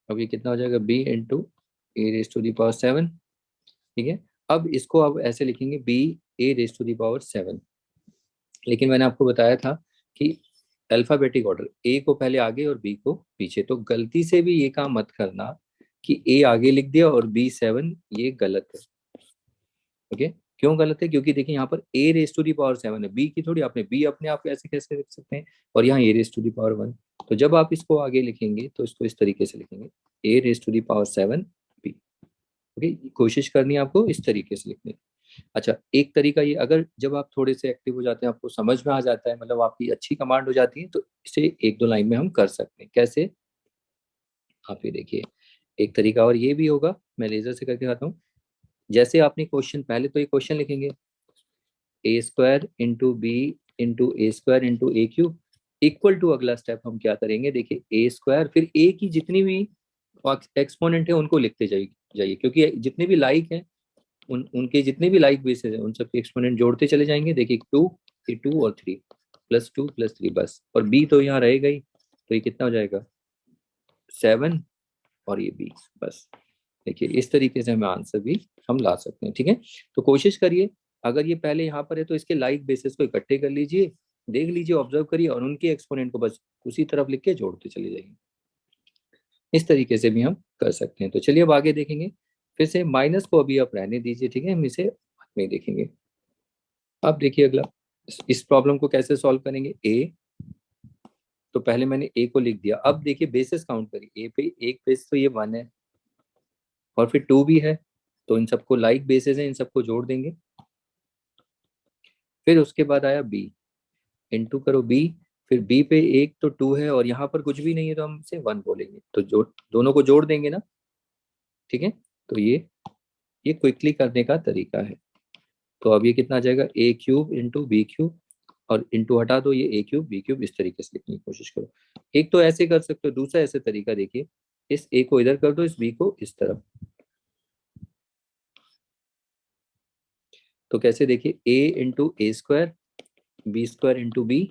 S1: अब ये कितना हो जाएगा, b इंटू a⁻7। ठीक है, अब इसको अब ऐसे लिखेंगे ba⁻7। लेकिन मैंने आपको बताया था कि अल्फाबेटिक ऑर्डर, ए को पहले आगे और बी को पीछे, तो गलती से भी ये काम मत करना कि ए आगे लिख दिया और b7, ये गलत है। ओके, क्यों गलत है, क्योंकि देखिए यहाँ पर a⁻7 है, बी की थोड़ी, आपने बी अपने आप ऐसे कैसे लिख सकते हैं, और यहाँ a⁻1। तो जब आप इसको आगे लिखेंगे तो इसको इस तरीके से लिखेंगे, a⁻7 b। ओके, कोशिश करनी है आपको इस तरीके से लिखने की। अच्छा, एक तरीका ये, अगर जब आप थोड़े से एक्टिव हो जाते हैं, आपको समझ में आ जाता है, मतलब आपकी अच्छी कमांड हो जाती है, तो इसे एक दो लाइन में हम कर सकते हैं। कैसे, आप ये देखिए, एक तरीका और ये भी होगा, मैं लेजर से करके दिखाता हूँ। जैसे आपने क्वेश्चन, पहले तो ये क्वेश्चन लिखेंगे, a² into B into a² into a³ equal to, अगला स्टेप हम क्या करेंगे, देखिए a², फिर a की जितनी भी एक्सपोनेंट है उनको लिखते जाइए, क्योंकि जितने भी लाइक हैं, उनके जितने भी लाइक बेसिस हैं उन सबके एक्सपोनेंट जोड़ते चले जाएंगे। देखिए 2, ये 2 और 3, +2 + 3 बस, और b तो यहाँ रहेगा ही, तो ये कितना हो जाएगा, 7, और ये b, बस। देखिए, इस तरीके से हमें आंसर भी हम ला सकते हैं। ठीक है, तो कोशिश करिए, अगर ये पहले यहाँ पर है तो इसके लाइक बेसिस को इकट्ठे कर लीजिए, देख लीजिए, ऑब्जर्व करिए, और उनके एक्सपोनेंट को बस उसी तरफ लिख के जोड़ते चले जाइए। इस तरीके से भी हम कर सकते हैं। तो चलिए अब आगे देखेंगे। फिर से माइनस को अभी आप रहने दीजिए, ठीक है, हम इसे बाद में देखेंगे। अब देखिए अगला, इस प्रॉब्लम को कैसे सॉल्व करेंगे। ए, तो पहले मैंने ए को लिख दिया, अब देखिए बेसिस काउंट करिए, ए पे एक बेस तो ये 1 है, और फिर 2 भी है, तो इन सबको लाइक बेसिस है, इन सबको जोड़ देंगे। फिर उसके बाद आया बी, इंटू करो बी, फिर बी पे एक तो 2 है, और यहाँ पर कुछ भी नहीं है, तो हम इसे 1 बोलेंगे, तो जोड़, दोनों को जोड़ देंगे ना। ठीक है, तो ये क्विकली करने का तरीका है। तो अब ये कितना आ जाएगा, a³ इंटू b³, और इंटू हटा दो, ये a³ b³, इस तरीके से लिखने की कोशिश करो। एक तो ऐसे कर सकते हो, दूसरा ऐसे तरीका देखिए, इस a को इधर कर दो, इस b को इस तरफ। तो कैसे, देखिए a into a² b² into b।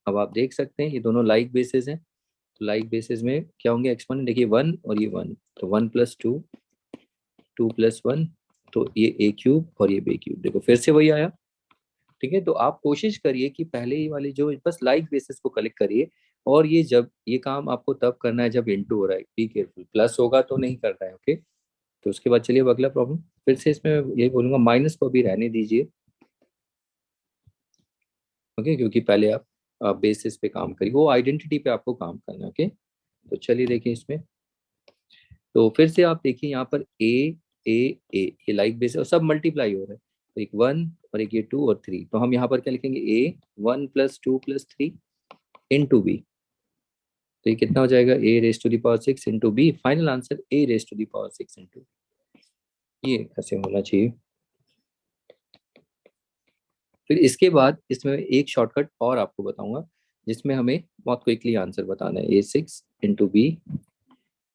S1: अब आप देख सकते हैं ये दोनों लाइक बेसिस हैं, तो लाइक बेसिस में क्या होंगे एक्सपोनेंट, देखिए 1 और ये 1, तो 1 + 2, 2 + 1, तो ये a क्यूब और ये b क्यूब, देखो फिर से वही आया। ठीक है, तो आप कोशिश करिए कि पहले ही वाली जो बस लाइक बेसिस को कलेक्ट करिए, और ये जब ये काम आपको तब करना है जब इनटू हो रहा है, बी केयरफुल, प्लस होगा तो नहीं करना है। ओके, तो उसके बाद चलिए अब अगला प्रॉब्लम, फिर से इसमें यही बोलूंगा माइनस को भी रहने दीजिए। ओके, क्योंकि पहले आप बेसिस पे काम करिए, वो आइडेंटिटी पे आपको काम करना है। ओके, तो चलिए देखिए इसमें, तो फिर से आप देखिए यहाँ पर ए ए ए, ये लाइक बेसिस और सब मल्टीप्लाई हो रहा है, तो एक 1 और एक ये 2 और 3, तो हम यहाँ पर क्या लिखेंगे, ए 1 + 2 + 3 इंटू बी, तो ये कितना हो जाएगा, a⁻6 into B, final answer a⁻6 into, ये ऐसे होना चाहिए। फिर इसके बाद इसमें एक शॉर्टकट और आपको बताऊंगा, जिसमें हमें बहुत क्विकली आंसर बताना है, a6 into B,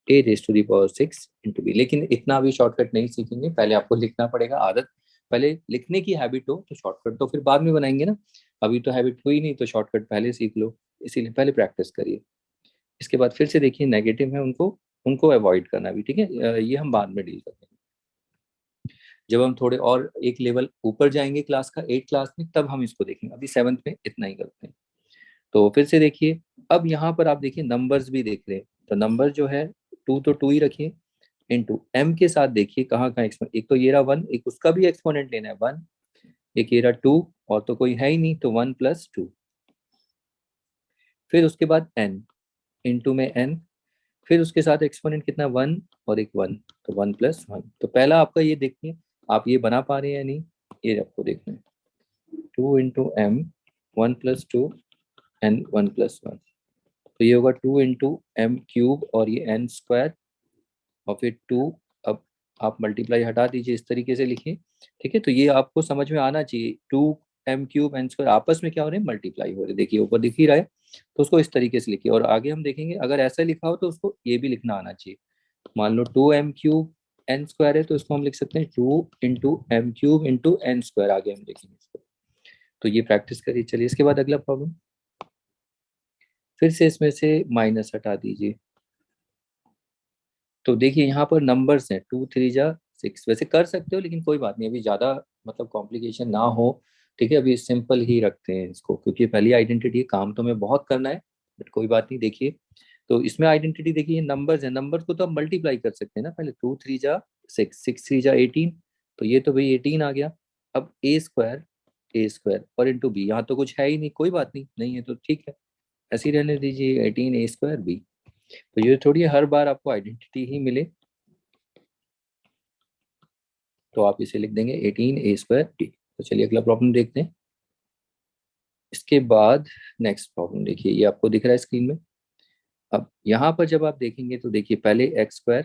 S1: a⁻6 into B, लेकिन इतना भी शॉर्टकट नहीं सीखेंगे, पहले आपको लिखना पड़ेगा, आदत पहले लिखने की हैबिट हो तो शॉर्टकट तो फिर बाद में बनाएंगे ना, अभी तो हैबिट हुई नहीं तो शॉर्टकट पहले सीख लो, इसीलिए पहले प्रैक्टिस करिए। इसके बाद फिर से देखिए नेगेटिव है, उनको उनको अवॉइड करना भी, ठीक है, ये हम बाद में डील करेंगे, जब हम थोड़े और एक लेवल ऊपर जाएंगे क्लास का, 8 क्लास में, तब हम इसको देखेंगे, अभी 7th में इतना ही करते हैं। तो फिर से देखिए, अब यहाँ पर आप देखिए नंबर्स भी देख रहे हैं, तो नंबर जो है 2 तो 2 ही रखिए, इंटू एम के साथ देखिए कहाँ कहाँ एक्सपोनेंट, एक तो ये रहा 1, एक उसका भी एक्सपोनेंट लेना है 1, एक ये रहा 2, और तो कोई है ही नहीं, तो 1 + 2, फिर उसके बाद एन, इंटू में एन, फिर उसके साथ एक्सपोनेंट कितना 1 और एक 1, तो 1 + 1, तो पहला आपका ये देखिए आप ये बना पा रहे हैं या नहीं, ये आपको देखना है, 2 × m, 1 + 2 एन 1 + 1, तो ये होगा 2 × m³ और ये n² और फिर 2, अब आप मल्टीप्लाई हटा दीजिए, इस तरीके से लिखिए। ठीक है, तो ये आपको समझ में आना चाहिए, 2m³ n² आपस में क्या हो रहे हैं, मल्टीप्लाई हो रहे हैं, देखिए ऊपर दिख ही रहा है, तो उसको इस तरीके से लिखिए, और आगे हम देखेंगे अगर ऐसा लिखा हो तो उसको ये भी लिखना आना चाहिए, मान लो 2m³ n² है, तो इसको हम लिख सकते हैं 2 × m³ n², आगे हम देखेंगे इसको, तो ये प्रैक्टिस करिए। चलिए इसके बाद अगला प्रॉब्लम, फिर से इसमें से माइनस हटा दीजिए, तो देखिए यहाँ पर नंबर्स हैं 2 × 3 = 6, वैसे कर सकते हो लेकिन कोई बात नहीं, अभी ज़्यादा मतलब कॉम्प्लिकेशन ना हो। ठीक है, अभी सिंपल ही रखते हैं इसको, क्योंकि पहली आइडेंटिटी काम तो हमें बहुत करना है, बट कोई बात नहीं। देखिए तो इसमें आइडेंटिटी देखिए, नंबर्स है, नंबर्स को तो हम मल्टीप्लाई कर सकते हैं ना, पहले 2 × 3 = 6, 6 × 3 = 18, तो ये तो भाई 18 आ गया। अब a² और इंटू बी, यहाँ तो कुछ है ही नहीं, कोई बात नहीं, नहीं है तो ठीक है, ऐसे ही रहने दीजिए 18 a² b, तो ये थोड़ी हर बार आपको आइडेंटिटी ही मिले, तो आप इसे लिख देंगे 18a²d। तो चलिए अगला प्रॉब्लम देखते हैं। इसके बाद नेक्स्ट प्रॉब्लम देखिए, ये आपको दिख रहा है स्क्रीन में। अब यहाँ पर जब आप देखेंगे तो देखिए पहले x²,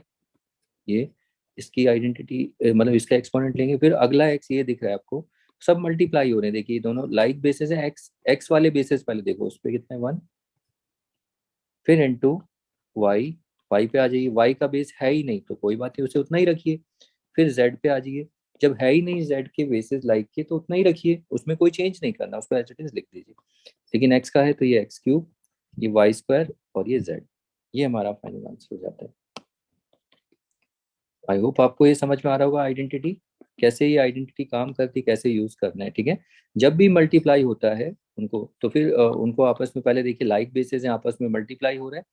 S1: ये इसकी आइडेंटिटी मतलब इसका एक्सपोनेंट लेंगे, फिर अगला x ये दिख रहा है आपको, सब मल्टीप्लाई हो रहे हैं, देखिए दोनों लाइक बेसिस है, x वाले बेसिस पहले देखो उस पर कितना है 1, फिर इंटू वाई, वाई पे आ जाइए, वाई का बेस है ही नहीं तो कोई बात नहीं, उसे उतना ही रखिए, फिर जेड पे आ जाइए, जब है ही नहीं जेड के बेसिस लाइक के तो उतना ही रखिए, उसमें कोई चेंज नहीं करना, उसको एज इट इज लिख दीजिए, लेकिन एक्स का है तो ये x³, ये y² और ये z, ये हमारा फाइनल आंसर हो जाता है। आई होप आपको ये समझ में आ रहा होगा आइडेंटिटी, कैसे ये आइडेंटिटी काम करती, कैसे यूज करना है। ठीक है, जब भी मल्टीप्लाई होता है उनको, तो फिर उनको आपस में पहले देखिए लाइक बेसिस है, आपस में मल्टीप्लाई हो रहा है।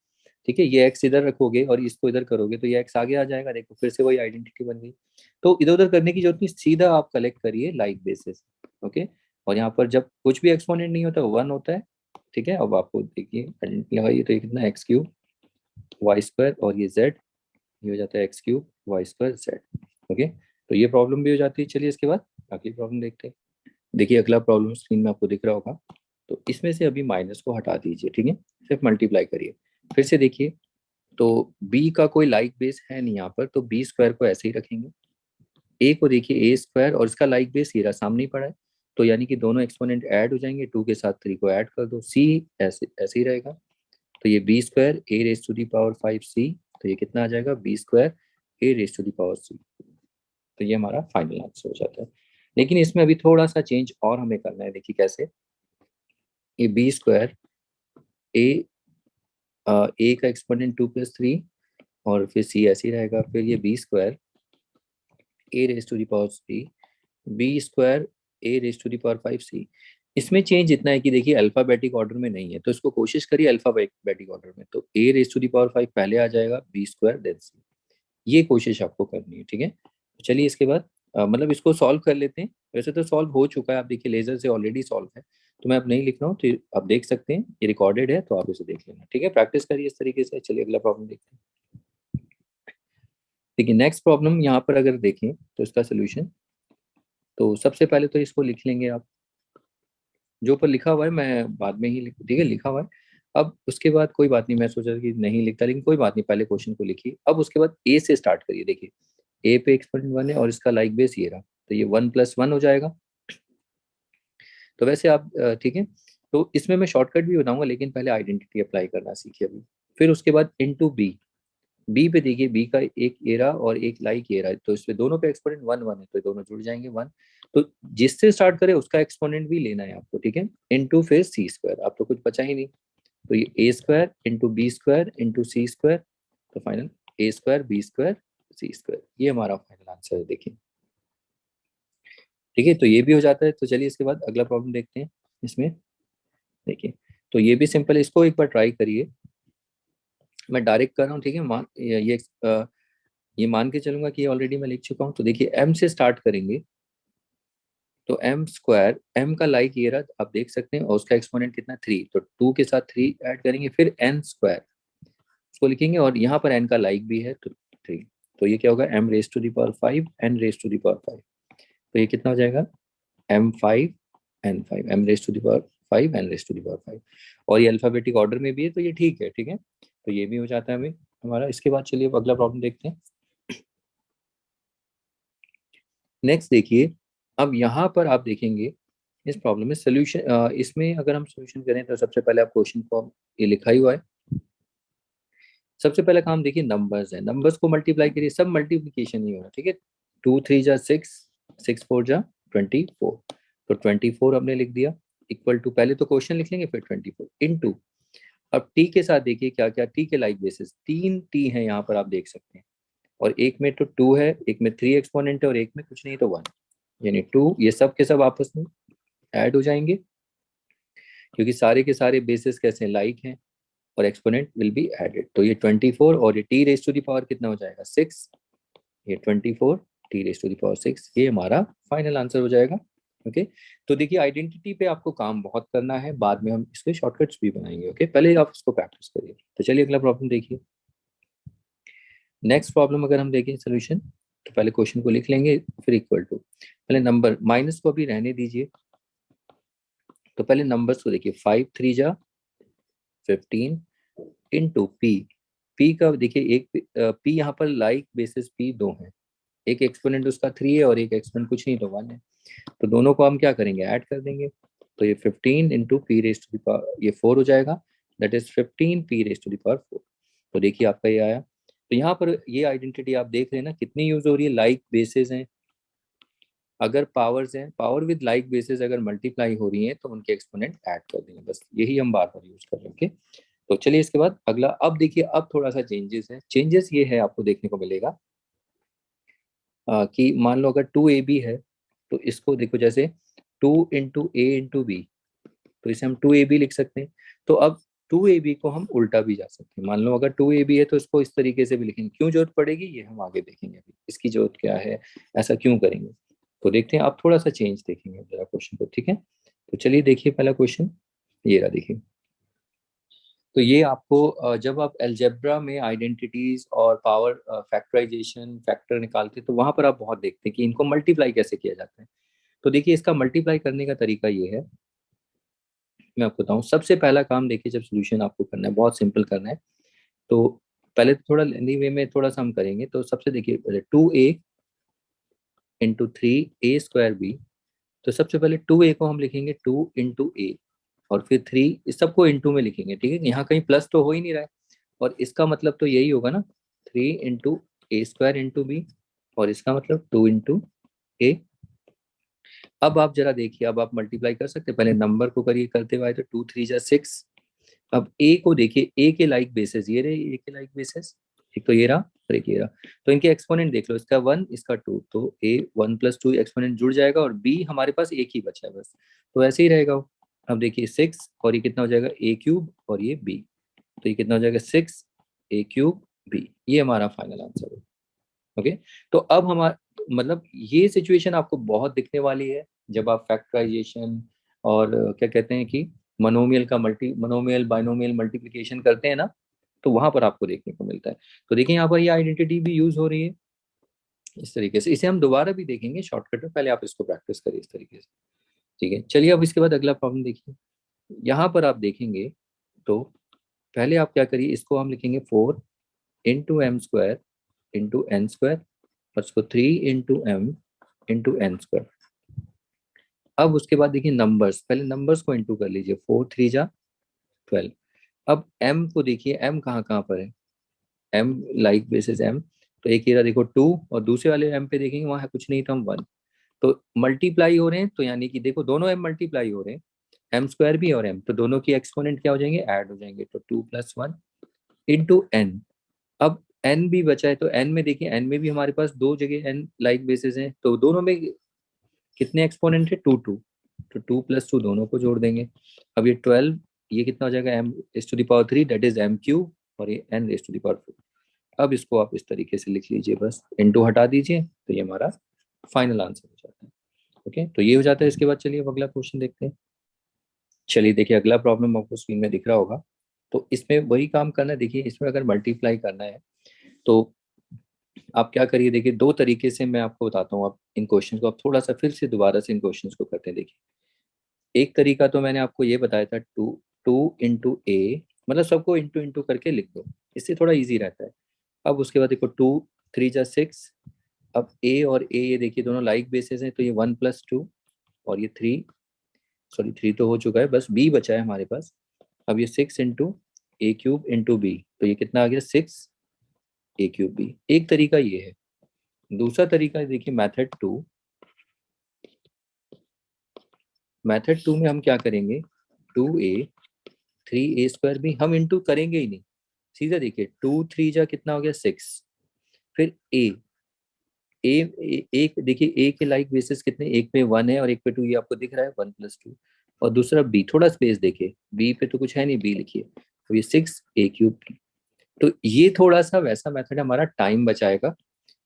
S1: ठीक है, ये एक्स इधर रखोगे और इसको इधर करोगे तो ये एक्स आगे आ जाएगा, देखो फिर से वही आइडेंटिटी बन गई, तो इधर उधर करने की जरूरत नहीं, सीधा आप कलेक्ट करिए लाइक बेसिस। ओके, और यहाँ पर जब कुछ भी एक्सपोनेंट नहीं होता 1 होता है। ठीक है, अब आपको देखिए आइडेंटिटी लगाइए, तो ये कितना x³ y² और ये z, ये हो जाता है x³ y² z। ओके, तो ये प्रॉब्लम भी हो जाती है। चलिए इसके बाद अगली प्रॉब्लम देखते हैं। देखिए अगला प्रॉब्लम स्क्रीन में आपको दिख रहा होगा, तो इसमें से अभी माइनस को हटा दीजिए, ठीक है, सिर्फ मल्टीप्लाई करिए। फिर से देखिए, तो b का कोई लाइक बेस है नहीं यहाँ पर, तो b² को ऐसे ही रखेंगे, a को देखिए a² और इसका लाइक बेस ये रहा, सामने ही पड़ा है, तो यानी कि दोनों एक्सपोनेंट ऐड हो जाएंगे, 2 के साथ 3 को ऐड कर दो, c ऐसे ऐसे ही रहेगा, तो ये b² a⁻5c, तो ये कितना आ जाएगा b² a⁻c, तो ये हमारा फाइनल आंसर हो जाता है। लेकिन इसमें अभी थोड़ा सा चेंज और हमें करना है, देखिए कैसे, ये b² a ए का एक्सपोनेंट 2+3 और फिर सी ऐसे ही रहेगा, फिर ये B square A raise to the power 3 B square A raise to the power 5 सी। इसमें चेंज इतना है कि देखिए अल्फाबेटिक ऑर्डर में नहीं है, तो इसको कोशिश करिए अल्फाबेटिक ऑर्डर में, तो ए रेज टू द पावर 5 पहले आ जाएगा, बी स्क्वायर देन सी। ये कोशिश आपको करनी है, ठीक है। तो चलिए इसके बाद मतलब इसको सॉल्व कर लेते हैं। वैसे तो सॉल्व हो चुका है, आप देखिए लेजर से ऑलरेडी सॉल्व है, तो मैं अब नहीं लिख रहा हूँ, तो आप देख सकते हैं ये रिकॉर्डेड है, तो आप इसे देख लेना, ठीक है। प्रैक्टिस करिए इस तरीके से। चलिए अगला प्रॉब्लम देखते हैं। देखिए नेक्स्ट प्रॉब्लम यहाँ पर अगर देखें तो इसका सोल्यूशन, तो सबसे पहले तो इसको लिख लेंगे आप, जो ऊपर लिखा हुआ है मैं बाद में ही लिख, ठीक है, लिखा हुआ है। अब उसके बाद कोई बात नहीं, मैं सोचा कि नहीं लिखता, लेकिन कोई बात नहीं, पहले क्वेश्चन को लिखिए। अब उसके बाद ए से स्टार्ट करिए। देखिए ए पे एक्सपोनेंट 1 है और इसका लाइक बेस ये रहा, तो ये 1+1 हो जाएगा। तो वैसे आप ठीक है, तो इसमें मैं शॉर्टकट भी बताऊंगा, लेकिन पहले आइडेंटिटी अप्लाई करना सीखिए अभी। फिर उसके बाद इनटू बी, बी पे देखिए बी का एक एरा और एक लाइक एरा, तो इसमें दोनों पे एक्सपोनेंट 1 1 है, तो दोनों जुड़ जाएंगे 1। तो जिससे स्टार्ट करें उसका एक्सपोनेंट भी लेना है आपको, ठीक है। इनटू फिर सी स्क्वायर, अब तो कुछ बचा ही नहीं, तो ये A square into B square into C square, तो final A square B square C square, ये हमारा फाइनल आंसर है। देखिए ठीक है, तो ये भी हो जाता है। तो चलिए इसके बाद अगला प्रॉब्लम देखते हैं इसमें। देखिए तो ये भी सिंपल है, इसको एक बार ट्राई करिए। मैं डायरेक्ट कर रहा हूँ, ठीक है। मान ये मान के चलूंगा कि ऑलरेडी मैं लिख चुका हूँ। तो देखिए एम से स्टार्ट करेंगे, तो एम स्क्वायर, एम का लाइक ये रहा, आप देख सकते हैं, और उसका एक्सपोनेंट कितना 3, तो 2 के साथ 3 ऐड करेंगे, फिर एन स्क्वायर उसको लिखेंगे, और यहाँ पर एन का लाइक भी है तो 3। तो ये क्या होगा, M raise to the power 5 N raise to the power 5, तो ये कितना हो जाएगा, M5 M raise to the power 5 N raise to the power 5। और ये अल्फाबेटिक ऑर्डर में भी है, तो ये ठीक है, ठीक है। तो ये भी हो जाता है हमें हमारा। इसके बाद चलिए अब अगला प्रॉब्लम देखते हैं। नेक्स्ट देखिए, अब यहाँ पर आप देखेंगे इस प्रॉब्लम में सोल्यूशन, इसमें अगर हम सोल्यूशन करें तो सबसे पहले आप क्वेश्चन फॉर्म ये लिखा ही हुआ है। सबसे पहला काम देखिए नंबर्स है, नंबर्स को मल्टीप्लाई करिए, सब मल्टीप्लीकेशन ही होगा, ठीक है। 2 3 जा 6, 6 4 जा 24, तो 24 हमने लिख दिया, इक्वल टू, पहले तो क्वेश्चन लिख लेंगे फिर 24 इनटू। अब टी के साथ देखिए क्या क्या, टी के लाइक बेसिस 3 टी है यहाँ पर आप देख सकते हैं, और एक में तो 2 है, एक में 3 एक्सपोनेंट है, और एक में कुछ नहीं तो 1, यानी 2, ये सब के सब आपस में ऐड हो जाएंगे, क्योंकि सारे के सारे बेसिस कैसे लाइक हैं, और एक्सपोनेंट विल बी एडेड। तो ये 24 और ये T raise to the power कितना हो जाएगा 6, ये 24 T raise to the power 6, ये हमारा फाइनल आंसर हो जाएगा। ओके, तो देखिए आइडेंटिटी पे आपको काम बहुत करना है, बाद में हम इसके शॉर्टकट्स भी बनाएंगे। ओके, पहले आप इसको प्रैक्टिस करिए। तो चलिए अगला प्रॉब्लम देखिए। नेक्स्ट प्रॉब्लम अगर हम देखें सोल्यूशन, तो पहले क्वेश्चन को लिख लेंगे, फिर इक्वल टू, पहले नंबर माइनस को अभी रहने दीजिए। तो पहले नंबर्स को देखिए, 5 3 जा 15 इंटू पी, पी का देखिए एक पी यहाँ पर लाइक बेसिस पी 2 है, एक एक्सपोनेंट उसका 3 है और एक एक्सपोनेंट कुछ नहीं तो 1 है, तो दोनों को हम क्या करेंगे, ऐड कर देंगे। तो ये 15 into p raise to the power, ये 4 हो जाएगा, that is 15 p raise to the power 4। तो देखिए आपका ये आया। तो यहाँ पर ये आइडेंटिटी आप देख रहे हैं ना कितनी यूज हो रही है, लाइक बेसिस हैं, अगर पावर्स हैं, पावर विद लाइक बेसिस अगर मल्टीप्लाई हो रही है तो उनके एक्सपोनेंट ऐड कर देंगे, बस यही हम बार बार यूज कर रहे हैं। ओके, तो चलिए इसके बाद अगला, अब देखिए अब थोड़ा सा चेंजेस है। चेंजेस ये है आपको देखने को मिलेगा कि मान लो अगर 2ab है, तो इसको देखो जैसे 2 इंटू a इंटू b, तो इसे हम 2ab लिख सकते हैं। तो अब 2ab को हम उल्टा भी जा सकते हैं, मान लो अगर 2ab है तो इसको इस तरीके से भी लिखेंगे, क्यों जरूरत पड़ेगी ये हम आगे देखेंगे, अभी इसकी जरूरत क्या है, ऐसा क्यों करेंगे। तो देखते हैं, आप थोड़ा सा चेंज देखेंगे जरा क्वेश्चन को, ठीक है। तो चलिए देखिए पहला क्वेश्चन ये रहा, देखिए। तो ये आपको जब आप अलजेब्रा में आइडेंटिटीज और पावर फैक्टराइजेशन फैक्टर निकालते हैं, तो वहां पर आप बहुत देखते हैं कि इनको मल्टीप्लाई कैसे किया जाता है। तो देखिए इसका मल्टीप्लाई करने का तरीका ये है, मैं आपको बताऊं। सबसे पहला काम देखिए, जब सोल्यूशन आपको करना है बहुत सिंपल करना है, तो पहले तो थोड़ा लेंदी वे में थोड़ा सा हम करेंगे। तो सबसे देखिए पहले 2a into 3 a square B, तो सबसे पहले 2a को हम लिखेंगे 2 इंटू a, और फिर 3, इस सबको इंटू में लिखेंगे, ठीक है। यहाँ कहीं प्लस तो हो ही नहीं रहा है, और इसका मतलब तो यही होगा ना, 3 into a square into b, और इसका मतलब 2 इंटू a। अब आप जरा देखिए, अब आप मल्टीप्लाई कर सकते हैं, पहले नंबर को करिए, करते हुए आए तो 2 3 जा 6, अब ए को देखिए, ए के लाइक बेसिस ये रहे, ए के लाइक बेसिस, एक तो ये रहा और एक ये रहा, तो इनके एक्सपोनेंट देख लो, इसका 1 इसका 2, तो ए 1+2 एक्सपोनेंट जुड़ जाएगा और बी हमारे पास एक ही बचा है बस, तो ऐसे ही रहेगा वो। अब देखिए 6 और ये कितना हो जाएगा ए क्यूब और ये बी, तो ये कितना हो जाएगा 6 ए क्यूब बी, ये हमारा फाइनल आंसर है। ओके, तो अब हमारा मतलब ये सिचुएशन आपको बहुत दिखने वाली है जब आप फैक्टराइजेशन और क्या कहते हैं कि मनोमियल बाइनोमियल मल्टीप्लिकेशन करते हैं ना, तो वहां पर आपको देखने को मिलता है। तो देखिए यहाँ पर ये आइडेंटिटी भी यूज हो रही है इस तरीके से, इसे हम दोबारा भी देखेंगे शॉर्टकट में, पहले आप इसको प्रैक्टिस करिए इस तरीके से। ठीक है, चलिए अब इसके बाद अगला प्रॉब्लम देखिए। यहाँ पर आप देखेंगे तो पहले आप क्या करिए, इसको हम लिखेंगे 4 × m² × n² और इसको 3 × m × n²। अब उसके बाद देखिए नंबर्स, पहले नंबर्स को इंटू कर लीजिए, 4 × 3 = 12। अब m को देखिए, m कहाँ कहाँ पर है, m लाइक बेसिस m, तो एक ये रहा देखो 2 और दूसरे वाले m पे देखेंगे वहां कुछ नहीं था, हम 1, तो मल्टीप्लाई हो रहे हैं, तो यानी कि देखो दोनों m मल्टीप्लाई हो रहे हैं, m² भी और m, तो दोनों की एक्सपोनेंट क्या हो जाएंगे, ऐड हो जाएंगे, तो 2 + 1 × n। अब n भी बचा है, तो n में देखिए, n में भी हमारे पास दो जगह n लाइक बेसिस हैं, तो दोनों में कितने एक्सपोनेंट है, 2 2, तो 2 + 2 दोनों को जोड़ देंगे। अब ये 12, ये कितना हो जाएगा m⁻³ दैट इज m³ और ये n⁻⁴। अब इसको आप इस तरीके से लिख लीजिए, बस इनटू हटा दीजिए, तो ये हमारा फाइनल आंसर हो जाता है। ओके, तो ये हो जाता है। इसके बाद चलिए अब अगला क्वेश्चन देखते हैं। चलिए देखिए अगला प्रॉब्लम आपको स्क्रीन में दिख रहा होगा, तो इसमें वही काम करना है। देखिए इसमें अगर मल्टीप्लाई करना है तो आप क्या करिए, देखिए दो तरीके से मैं आपको बताता हूँ, आप इन क्वेश्चन को आप थोड़ा सा फिर से दोबारा से इन क्वेश्चन को करते हैं। देखिए एक तरीका तो मैंने आपको ये बताया था, 2 × a, मतलब सबको इंटू इंटू करके लिख दो, इससे थोड़ा इजी रहता है। अब उसके बाद देखो 2 × 3 = 6, अब a और a ये देखिए दोनों लाइक बेसिस हैं, तो ये 1 + 2 और ये 3, सॉरी 3 तो हो चुका है, बस b बचा है हमारे पास। अब ये 6 × a³ × b, तो ये कितना आ गया, 6 a³ b। एक तरीका ये है। दूसरा तरीका देखिए मेथड 2 में हम क्या करेंगे, 2a 3a² b, हम इंटू करेंगे ही नहीं, सीधा देखिए 2 × 3 = कितना हो गया, 6, फिर एक देखिए a के लाइक बेसिस कितने, एक पे 1 है और एक पे 2, ये आपको दिख रहा है 1 + 2, और दूसरा b, थोड़ा स्पेस देखिए, b पे तो कुछ है नहीं, b लिखिए, तो ये 6 a³ b। तो ये थोड़ा सा वैसा मेथड हमारा टाइम बचाएगा,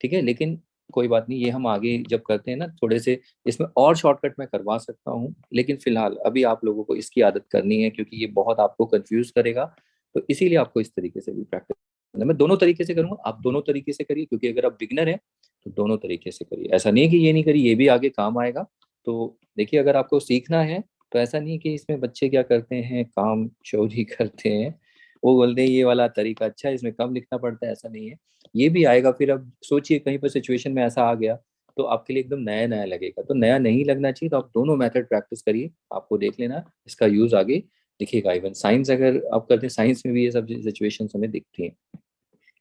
S1: ठीक है, लेकिन कोई बात नहीं, ये हम आगे जब करते हैं ना थोड़े से, इसमें और शॉर्टकट मैं करवा सकता हूँ, लेकिन फिलहाल अभी आप लोगों को इसकी आदत करनी है, क्योंकि ये बहुत आपको कंफ्यूज करेगा, तो इसीलिए आपको इस तरीके से भी प्रैक्टिस करना है। मैं दोनों तरीके से करूंगा, आप दोनों तरीके से करिए, क्योंकि अगर आप बिगनर हैं तो दोनों तरीके से करिए, ऐसा नहीं है कि ये नहीं करिए, ये भी आगे काम आएगा। तो देखिए अगर आपको सीखना है तो ऐसा नहीं है कि इसमें बच्चे क्या करते हैं, काम चोरी करते हैं, वो बोलते हैं ये वाला तरीका अच्छा है, इसमें कम लिखना पड़ता है, ऐसा नहीं है, ये भी आएगा। फिर अब सोचिए कहीं पर सिचुएशन में ऐसा आ गया तो आपके लिए एकदम नया नया लगेगा, तो नया नहीं लगना चाहिए, तो आप दोनों मेथड प्रैक्टिस करिए, आपको देख लेना इसका यूज आगे दिखेगा। इवन साइंस अगर आप करते हैं, साइंस में भी ये सब सिचुएशन हमें दिखती हैं।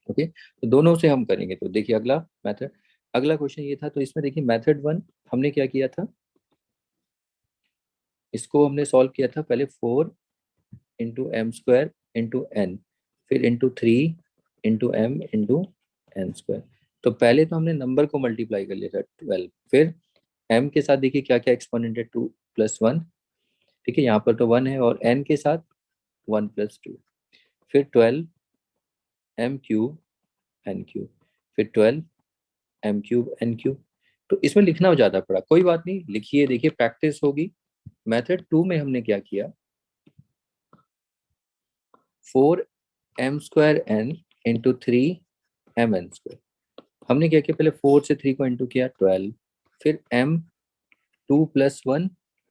S1: ओके, तो दोनों से हम करेंगे। तो देखिए अगला मेथड, अगला क्वेश्चन ये था, तो इसमें देखिए मेथड 1 हमने क्या किया था, इसको हमने सॉल्व किया था पहले 4 × m² × n, फिर × 3 × m × n²। तो पहले तो हमने नंबर को मल्टीप्लाई कर लिया था 12, फिर m के साथ देखिए क्या क्या एक्सपोनेंट है, 2 + 1, ठीक है, यहाँ पर तो 1 है, और n के साथ 1 + 2, फिर 12 m³ n³, फिर 12 m³ n³। तो इसमें लिखना ज्यादा पड़ा, कोई बात नहीं, लिखिए, देखिए प्रैक्टिस होगी। मेथड 2 में हमने क्या किया, 4m²n × 3mn²। हमने क्या किया, पहले 4 से 3 को इंटू किया, 12, फिर m 2 + 1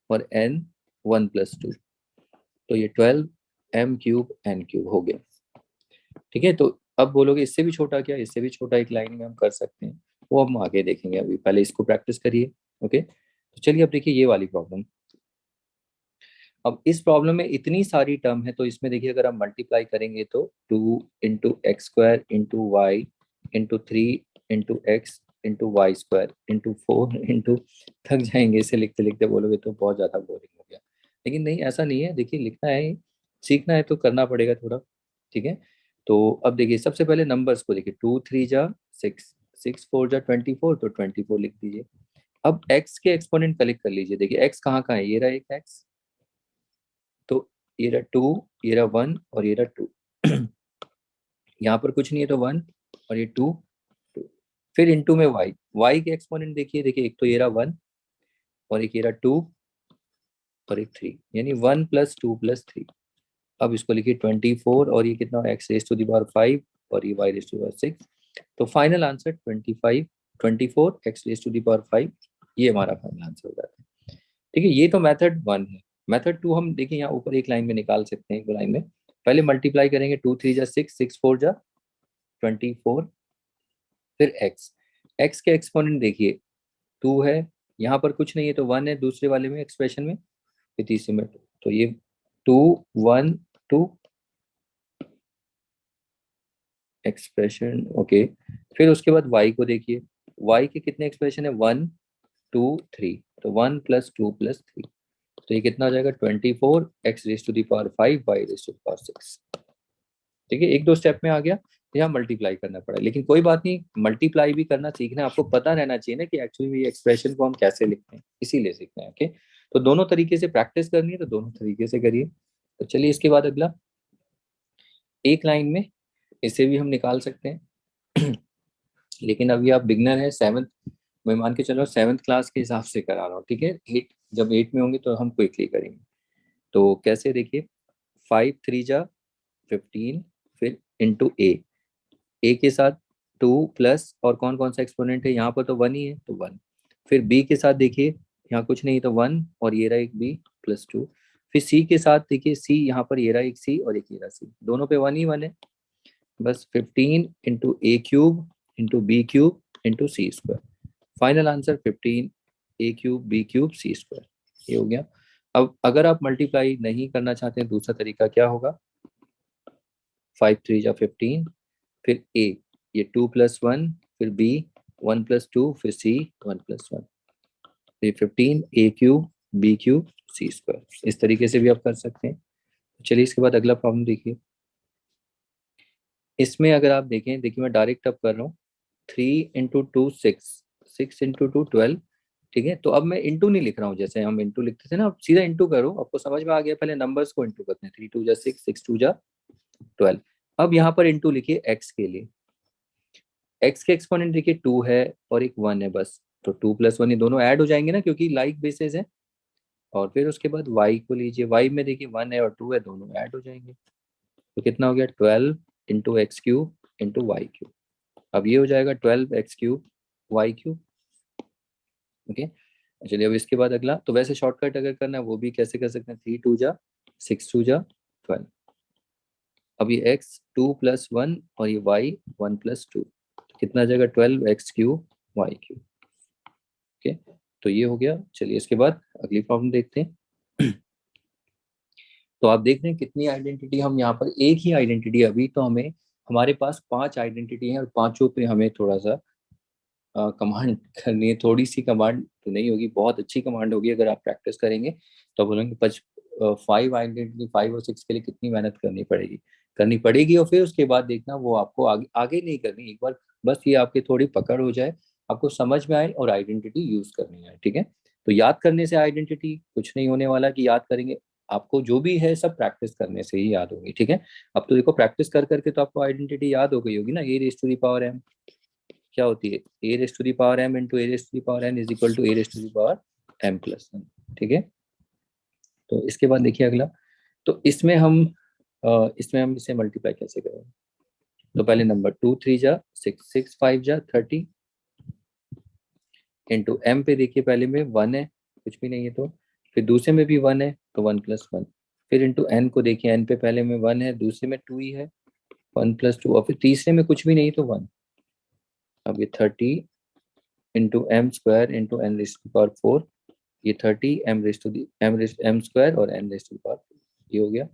S1: और n 1 + 2, तो ये 12 m³ n³ हो गया। ठीक है, तो अब बोलोगे इससे भी छोटा क्या, इससे भी छोटा एक लाइन में हम कर सकते हैं, वो हम आगे देखेंगे, अभी पहले इसको प्रैक्टिस करिए। ओके, तो चलिए अब देखिए ये वाली प्रॉब्लम। अब इस प्रॉब्लम में इतनी सारी टर्म है, तो इसमें देखिए अगर हम मल्टीप्लाई करेंगे तो 2 × x² × y × 3 × x × y² × 4 थक जाएंगे इसे लिखते लिखते, बोलोगे तो बहुत ज़्यादा बोरिंग हो गया, लेकिन नहीं ऐसा नहीं है, देखिए लिखना है, सीखना है तो करना पड़ेगा थोड़ा, ठीक है। तो अब देखिए सबसे पहले नंबर्स को देखिए, 2 3 जा 6, 6 4 जा 24, तो 24 लिख दीजिए। अब x के एक्सपोनेंट कलेक्ट कर लीजिए। देखिए x कहाँ कहाँ है, ये रहा एक x, तो ये रहा 2, ये रहा 1 और ये रहा 2। यहाँ पर कुछ नहीं है तो 1 और ये 2, 2। फिर इनटू में y के एक्सपोनेंट देखिए, देखिए एक तो ये रहा 1 और एक ये रहा 2 और एक 3, यानी 1 + 2 + 3। अब इसको लिखिए 24, और ये कितना, x⁻5 और ये y⁻6। तो फाइनल आंसर 25, 24 x⁻5, ये हमारा फाइनल आंसर हो जाता है। ठीक है, ये तो मेथड 1 है। मेथड 2 हम देखिए यहाँ ऊपर एक लाइन में निकाल सकते हैं, एक लाइन में पहले मल्टीप्लाई करेंगे, 2 3 जा 6, 6 4 जा 24, फिर x के एक्सपोनेंट देखिए 2 है, यहाँ पर कुछ नहीं है तो 1 है दूसरे वाले में एक्सप्रेशन में, फिर तीसरे में 2, तो ये 2 1 2 एक्सप्रेशन, ओके। फिर उसके बाद y को देखिए, y के कितने एक्सप्रेशन है, 1 2 3, तो 1 + 2 + 3, तो ये कितना हो जाएगा, 24 x⁻5 y⁻6। ठीक है, एक दो स्टेप में आ गया, तो यहाँ मल्टीप्लाई करना पड़ा, लेकिन कोई बात नहीं, मल्टीप्लाई भी करना सीखना है, आपको पता रहना चाहिए ना कि एक्चुअली में ये एक्सप्रेशन को हम कैसे लिखते हैं, इसीलिए सीखना है। ओके, तो दोनों तरीके से प्रैक्टिस करनी है तो दोनों तरीके से करिए। तो चलिए इसके बाद अगला, एक लाइन में इसे भी हम निकाल सकते हैं। लेकिन अभी आप बिगनर है, सेवन्थ, मैं मान के चलो सेवन्थ क्लास के हिसाब से करा रहा हूँ, ठीक है। जब 8 में होंगे तो हम क्विकली करेंगे। तो कैसे, देखिए 5 3 जा 15, फिर इंटू ए के साथ 2 प्लस, और कौन कौन सा एक्सपोनेंट है यहाँ पर, तो 1 ही है तो 1। फिर बी के साथ देखिए, यहाँ कुछ नहीं तो 1 और ये रहा एक बी +2। फिर सी के साथ देखिए, सी यहाँ पर ये रहा एक सी और एक ये रहा सी, दोनों पे 1 ही 1 है, बस 15 × a³ × b³ × final answer 15 a³ b³ c², ये हो गया। अब अगर आप मल्टीप्लाई नहीं करना चाहते हैं, दूसरा तरीका क्या होगा, 5 3 जा 15, फिर a, ये 2 + 1, फिर b 1 + 2, फिर c 1 + 1, ये 15 a³ b³ c², इस तरीके से भी आप कर सकते हैं। चलिए इसके बाद अगला प्रॉब्लम देखिए। इसमें अगर आप देखें, देखिए मैं डायरेक्ट अब कर रहा हूँ, 3 × 2 6, 6 × 2 12। ठीक है, तो अब मैं इंटू नहीं लिख रहा हूँ, जैसे हम इंटू लिखते थे ना, अब सीधा इंटू करो, आपको समझ में आ गया, पहले नंबर्स को इंटू करते हैं, 3 2 जा 6, 6 2 जा 12। अब यहाँ पर इंटू लिखिए एक्स के लिए, एक्स के एक्सपोनेंट देखिए 2 है और एक 1 है बस, तो 2 + 1 ये दोनों ऐड हो जाएंगे ना, क्योंकि लाइक बेसिस है। और फिर उसके बाद y को लीजिए, y में देखिए 1 है और 2 है, दोनों ऐड हो जाएंगे, तो कितना हो गया, 12 × x³ × y³। अब ये हो जाएगा 12 x³ y³। ओके, चलिए अब इसके बाद अगला, तो वैसे शॉर्टकट अगर करना है वो भी कैसे कर सकते हैं, 3 2 जा 6 2 जा 12। अब ये x 2 + 1 और ये y 1 + 2, कितना आ जाएगा, 12 x³ y³। ओके, तो ये हो गया। चलिए इसके बाद अगली प्रॉब्लम देखते हैं। तो आप देख रहे हैं कितनी आइडेंटिटी, हम यहाँ पर एक ही आइडेंटिटी, अभी तो हमें, हमारे पास 5 आइडेंटिटी है और पांचों पे हमें थोड़ा सा कमांड करनी है। थोड़ी सी कमांड तो नहीं होगी, बहुत अच्छी कमांड होगी, अगर आप प्रैक्टिस करेंगे तो बोलेंगे 5 आइडेंटिटी, 5 और 6 के लिए कितनी मेहनत करनी पड़ेगी। और फिर उसके बाद देखना वो आपको आगे आगे नहीं करनी, एक बार बस ये आपकी थोड़ी पकड़ हो जाए, आपको समझ में आए और आइडेंटिटी यूज करनी है, ठीक है। तो याद करने से आइडेंटिटी कुछ नहीं होने वाला कि याद करेंगे, आपको जो भी है सब प्रैक्टिस करने से ही याद होगी, ठीक है। अब तो देखो प्रैक्टिस कर करके तो आपको आइडेंटिटी याद हो गई होगी ना, a⁻m क्या होती है, a⁻m into a⁻n is equal to a⁻m+1, ठीक है। तो इसके बाद देखिए अगला, तो इसमें हम इसे मल्टीप्लाई कैसे करेंगे। तो पहले नंबर 2 3 जा 6, 6 5 जा 30, इंटू m पे देखिए, पहले में 1 है, कुछ भी नहीं है तो, फिर दूसरे में भी 1 है तो 1 + 1, फिर इंटू n को देखिए, n पे पहले में 1 है, दूसरे में 2 ही है, 1 + 2, और फिर तीसरे में कुछ भी नहीं तो 1। अब ये 30 इंटू m² × n⁻⁴, ये 30 m² और n⁻⁴, ये हो गया,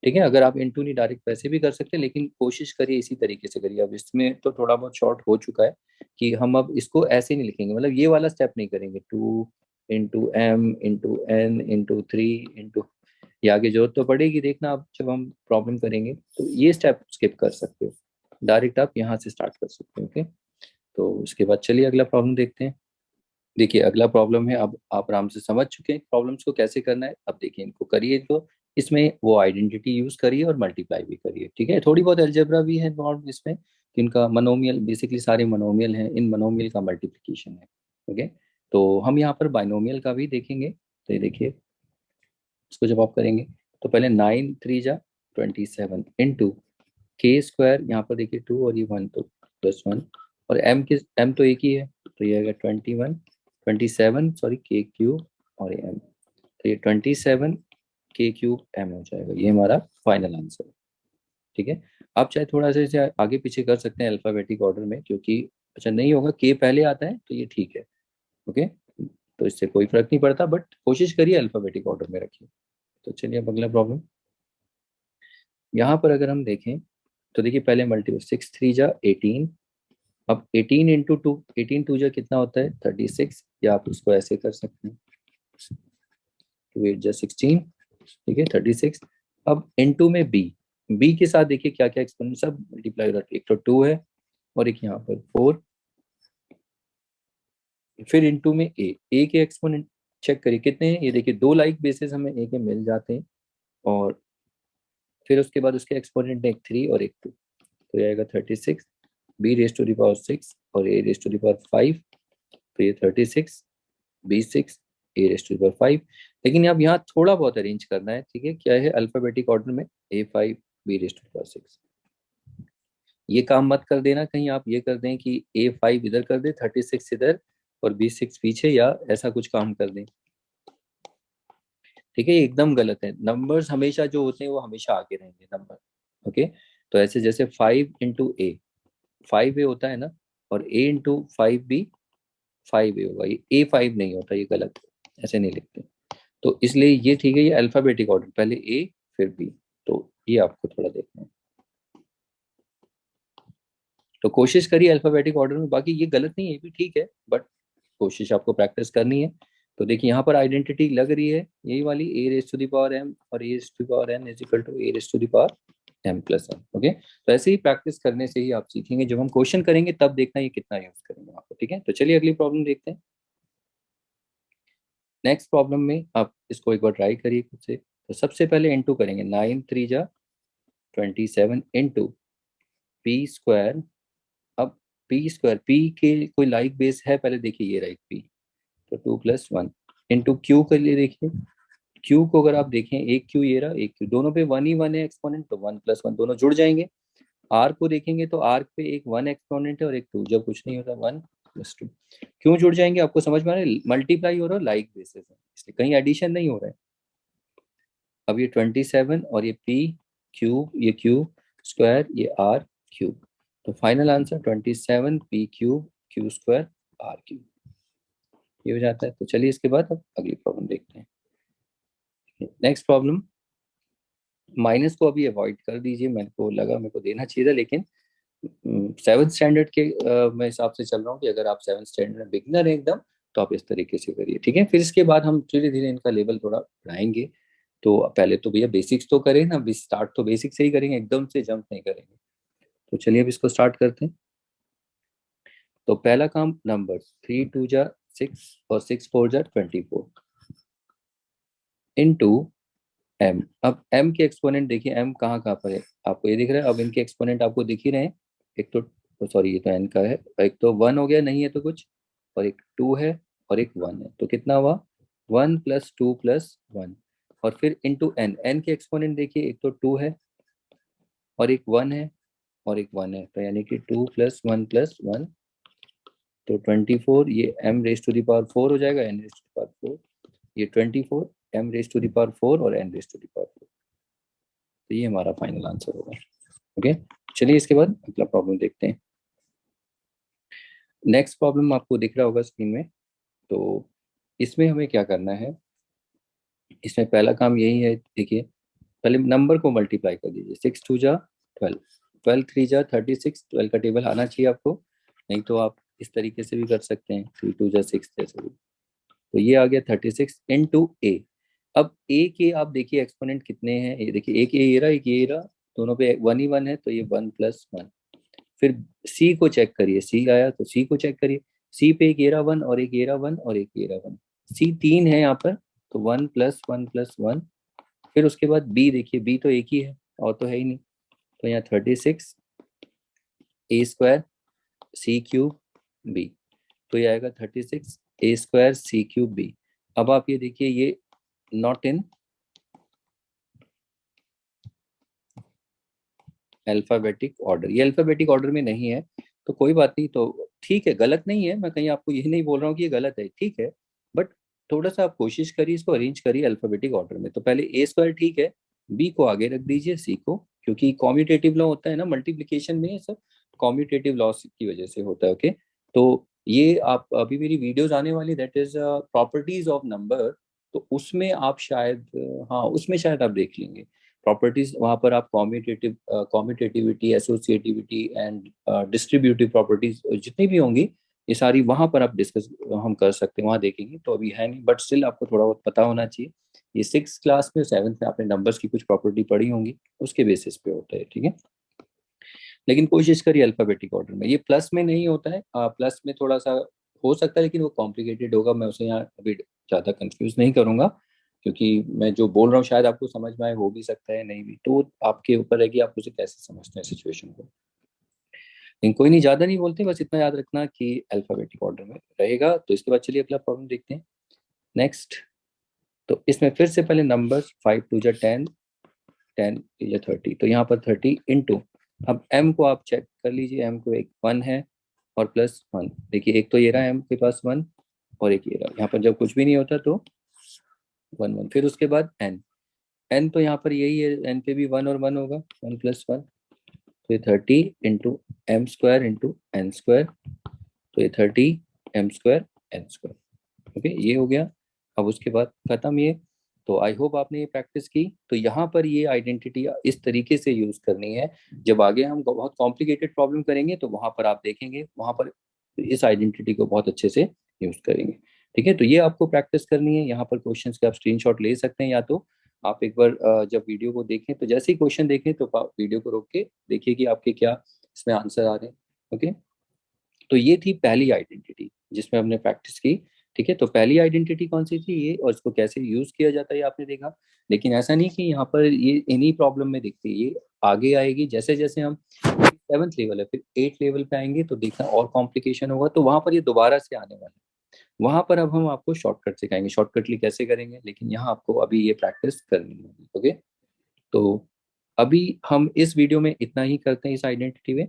S1: ठीक है। अगर आप इंटू नहीं डायरेक्ट वैसे भी कर सकते हैं, लेकिन कोशिश करिए इसी तरीके से करिए। अब इसमें तो थोड़ा बहुत शॉर्ट हो चुका है कि हम अब इसको ऐसे नहीं लिखेंगे, मतलब ये वाला स्टेप नहीं करेंगे, 2 × m × n × 3 इंटू, ये आगे जरूरत तो पड़ेगी, देखना आप जब हम प्रॉब्लम करेंगे, तो ये स्टेप स्किप कर सकते हो, डायरेक्ट आप यहाँ से स्टार्ट कर सकते हो। ओके, तो उसके बाद चलिए अगला प्रॉब्लम देखते हैं। देखिए अगला प्रॉब्लम है, अब आप आराम से समझ चुके हैं प्रॉब्लम्स को कैसे करना है। अब देखिए इनको करिए, तो इसमें वो आइडेंटिटी यूज करिए और मल्टीप्लाई भी करिए। ठीक है, थोड़ी बहुत अलजेब्रा भी है इन्वॉल्व इसमें, कि इनका मनोमियल, बेसिकली सारे मनोमियल हैं, इन मनोमियल का मल्टीप्लिकेशन है। ओके, तो हम यहाँ पर बाइनोमियल का भी देखेंगे। तो ये देखिए, इसको जब आप करेंगे तो पहले 9 3 जा 27 इंटू के स्क्वायर, यहाँ पर देखिए 2 और ये 1, तो +1, और एम तो एक ही है, तो ये आएगा 27 सॉरी के क्यूब और ये एम, तो ये 27 के क्यूब एम हो जाएगा। ये हमारा फाइनल आंसर है। ठीक है, आप चाहे थोड़ा सा इसे आगे पीछे कर सकते हैं अल्फाबेटिक ऑर्डर में, क्योंकि अच्छा नहीं होगा, के पहले आता है तो ये ठीक है। ओके, तो इससे कोई फर्क नहीं पड़ता, बट कोशिश करिए अल्फाबेटिक ऑर्डर में रखिए। तो चलिए अब अगला प्रॉब्लम, यहाँ पर अगर हम देखें तो देखिए पहले मल्टीपल 6 3 जा 18, अब 18 इंटू 2, 18 2 जा कितना होता है 36, या आप उसको ऐसे कर सकते हैं 2 8 जा 16, ठीक है 36। अब इनटू में बी के साथ देखिए क्या क्या एक्सपोनेंट सब मल्टीप्लाई हो रहा है, एक तो 2 है और एक यहाँ पर 4, फिर इनटू में ए के एक्सपोनेंट चेक करिए कितने हैं, ये देखिए दो लाइक बेसिस हमें ए के मिल जाते हैं, और फिर उसके बाद उसके एक्सपोनेंट में एक 3 और एक 2, तो ये आएगा 36, b⁻6 और a⁻5, तो ये 36 b6 a⁻5। लेकिन अब यहाँ थोड़ा बहुत अरेंज करना है, ठीक है, क्या है अल्फाबेटिक ऑर्डर में a5 b⁻6, ये काम मत कर देना कहीं आप ये कर दें कि a5 इधर कर दे 36 इधर और b6 पीछे, या ऐसा कुछ काम कर दें। ठीक है, ये एकदम गलत है, नंबर्स हमेशा जो होते हैं वो हमेशा आगे रहेंगे नंबर। ओके, तो ऐसे जैसे 5 इंटू ए होता है ना, और a इंटू 5 भी 5 होगा, ये a5 नहीं होता, ये गलत है, ऐसे नहीं लिखते। तो इसलिए ये ठीक है, ये अल्फाबेटिक ऑर्डर, पहले ए फिर बी, तो ये आपको थोड़ा देखना है। तो कोशिश करिए अल्फाबेटिक ऑर्डर में, बाकी ये गलत नहीं है, ये भी ठीक है, बट कोशिश आपको प्रैक्टिस करनी है। तो देखिए यहाँ पर आइडेंटिटी लग रही है यही वाली, a⁻m और a⁻n=a⁻m+n। ओके, तो ऐसे ही प्रैक्टिस करने से ही आप सीखेंगे, जब हम क्वेश्चन करेंगे तब देखना ये कितना यूज करेंगे आपको। ठीक है, तो चलिए अगली प्रॉब्लम देखते हैं। नेक्स्ट प्रॉब्लम में आप इसको एक बार ट्राई करिए खुद से। तो सबसे पहले इंटू करेंगे, 9 3 जा 27 इंटू पी स्क्वायर। अब पी स्क्वायर, पी के कोई लाइक बेस है, पहले देखिए ये राइट पी, तो 2+1 इंटू क्यू के लिए देखिए, क्यू को अगर आप देखें, एक क्यू ये रहा, एक क्यू, दोनों पे 1 ही 1 है एक्सपोनेंट, तो 1+1 दोनों जुड़ जाएंगे। आर को देखेंगे तो आर पे एक 1 एक्सपोनेंट है और एक 2, जब कुछ नहीं होता 1+2, क्यों जुड़ जाएंगे आपको समझ में आ रहा है, मल्टीप्लाई हो रहा है लाइक बेसिस है, इसलिए कहीं एडिशन नहीं हो रहा है। अब ये 27 और ये पी क्यूब, ये क्यूब स्क्वायर, ये आर क्यूब, तो final answer 27 p³ q square r cube, ये हो जाता है। तो चलिए इसके बाद अब अगली प्रॉब्लम देखते हैं। नेक्स्ट प्रॉब्लम, माइनस को अभी अवॉइड कर दीजिए, मेरे को लगा मेरे को देना चाहिए था, लेकिन 7th स्टैंडर्ड के मैं हिसाब से चल रहा हूँ कि अगर आप 7th स्टैंडर्ड में बिगनर है एकदम, तो आप इस तरीके से करिए। ठीक है, फिर इसके बाद हम धीरे धीरे इनका लेवल थोड़ा बढ़ाएंगे। तो पहले तो भैया बेसिक्स तो करें ना, स्टार्ट तो बेसिक से ही करेंगे, एकदम से जंप नहीं करेंगे। तो चलिए अब इसको स्टार्ट करते हैं। तो पहला काम नंबर 3 2 जा 6 और 6 4 जा 24 इनटू एम। अब एम के एक्सपोनेंट देखिए, एम कहाँ कहाँ पर है आपको ये दिख रहा है, अब इनके एक्सपोनेंट आपको दिख ही रहे हैं। एक तो सॉरी ये तो एन का है, एक तो 1 हो गया, नहीं है तो कुछ, और एक 2 है और एक 1 है, तो कितना हुआ 1+2+1, और फिर इंटू एन, एन के एक्सपोनेंट देखिए, एक तो 2 है और एक 1 है और एक 1 है, तो यानी कि 2+1+1, तो 24, ये m⁻⁴ हो जाएगा, n⁻⁴, ये 24 m⁻⁴ और n⁻⁴, तो ये हमारा फाइनल आंसर होगा। ओके, चलिए इसके बाद अगला प्रॉब्लम देखते हैं। नेक्स्ट प्रॉब्लम आपको दिख रहा होगा स्क्रीन में। तो इसमें हमें क्या करना है, इसमें पहला काम यही है, देखिए पहले नंबर को मल्टीप्लाई कर दीजिए, 6 2 जा 12, 12 3 जा 36, 12 का टेबल आना चाहिए आपको, नहीं तो आप इस तरीके से भी कर सकते हैं, 3 2 जा 6 जैसे भी। तो ये आ गया 36 इंटू ए। अब ए के आप देखिए एक्सपोनेंट कितने हैं, ये देखिए एक ये रहा, एक ये रहा, दोनों पे 1 ही 1 है, तो ये 1+1। फिर सी को चेक करिए, सी आया तो सी को चेक करिए, सी पे एक ये रहा 1 और एक ये रहा 1 और एक ये रहा 1, सी 3 है यहाँ पर, तो 1+1+1। फिर उसके बाद बी देखिए, बी तो एक ही है और तो है ही नहीं, तो यहाँ 36 A² C³ B, तो ये आएगा 36 A² C³ B। अब आप ये देखिए, ये नॉट इन अल्फाबेटिक ऑर्डर, ये अल्फाबेटिक ऑर्डर में नहीं है, तो कोई बात नहीं, तो ठीक है, गलत नहीं है, मैं कहीं आपको ये नहीं बोल रहा हूँ कि ये गलत है, ठीक है, बट थोड़ा सा आप कोशिश करिए, इसको अरेंज करिए अल्फाबेटिक ऑर्डर में। तो पहले A² ठीक है, बी को आगे रख दीजिए सी को, क्योंकि कॉम्यूटेटिव लॉ होता है ना मल्टीप्लिकेशन में, ये सब कॉम्यूटेटिव लॉ की वजह से होता है। ओके, तो ये आप अभी मेरी वीडियोज आने वाली, that is properties of number, तो उसमें आप शायद हाँ उसमें शायद आप देख लेंगे प्रॉपर्टीज, वहां पर आप कॉम्यूटेटिविटी, एसोसिएटिविटी एंड डिस्ट्रीब्यूटिव प्रॉपर्टीज जितनी भी होंगी, ये सारी वहां पर आप डिस्कस हम कर सकते हैं, वहां देखेंगे, तो अभी है नहीं, बट स्टिल आपको थोड़ा बहुत पता होना चाहिए। ये 6th क्लास में 7th में आपने नंबर्स की कुछ प्रॉपर्टी पढ़ी होंगी, उसके बेसिस पे होता है, ठीक है। लेकिन कोशिश करिए अल्फाबेटिक ऑर्डर में, ये प्लस में नहीं होता है, प्लस में थोड़ा सा हो सकता है, लेकिन वो कॉम्प्लिकेटेड होगा, मैं उसे यहाँ अभी ज़्यादा कंफ्यूज नहीं करूंगा, क्योंकि मैं जो बोल रहा हूँ शायद आपको समझ में आए, हो भी सकता है नहीं भी, तो वो आपके ऊपर है कि आप उसे कैसे समझते हैं सिचुएशन को। लेकिन कोई नहीं, ज़्यादा नहीं बोलते, बस इतना याद रखना कि अल्फाबेटिक ऑर्डर में रहेगा। तो इसके बाद चलिए अगला प्रॉब्लम देखते हैं, नेक्स्ट। तो इसमें फिर से पहले नंबर 5×2 = 10, 10×3 = 30, तो यहाँ पर 30 × अब m को आप चेक कर लीजिए, m को एक 1 है और +1, देखिए एक तो ये रहा m के पास 1 और एक ये रहा, यहाँ पर जब कुछ भी नहीं होता तो 1 1। फिर उसके बाद n तो यहाँ पर यही है, n पे भी 1 और 1 होगा, 1+1, तो ये 30 × m² × n², तो ये 30 m² n²। ओके, ये हो गया। अब उसके बाद खत्म ये। तो आई होप आपने ये प्रैक्टिस की। तो यहाँ पर ये आइडेंटिटी इस तरीके से यूज करनी है, जब आगे हम बहुत कॉम्प्लिकेटेड प्रॉब्लम करेंगे तो वहां पर आप देखेंगे, वहां पर इस आइडेंटिटी को बहुत अच्छे से यूज करेंगे। ठीक है, तो ये आपको प्रैक्टिस करनी है। यहाँ पर क्वेश्चंस के आप स्क्रीनशॉट ले सकते हैं, या तो आप एक बार जब वीडियो को देखें तो जैसे ही क्वेश्चन देखें तो वीडियो को रोक के देखिए कि आपके क्या इसमें आंसर आ रहे हैं। ओके, तो ये थी पहली आइडेंटिटी जिसमें हमने प्रैक्टिस की। ठीक है, तो पहली आइडेंटिटी कौन सी थी ये, और इसको कैसे यूज किया जाता है ये आपने देखा। लेकिन ऐसा नहीं कि यहाँ पर ये इन्हीं प्रॉब्लम में दिखती है, ये आगे आएगी जैसे जैसे हम 7th लेवल है, फिर 8th लेवल पे आएंगे तो देखना और कॉम्प्लिकेशन होगा, तो वहां पर ये दोबारा से आने वाला है। वहां पर अब हम आपको शॉर्टकट सिखाएंगे, शॉर्टकटली कैसे करेंगे, लेकिन यहाँ आपको अभी ये प्रैक्टिस करनी होगी। ओके, तो अभी हम इस वीडियो में इतना ही करते हैं इस आइडेंटिटी में।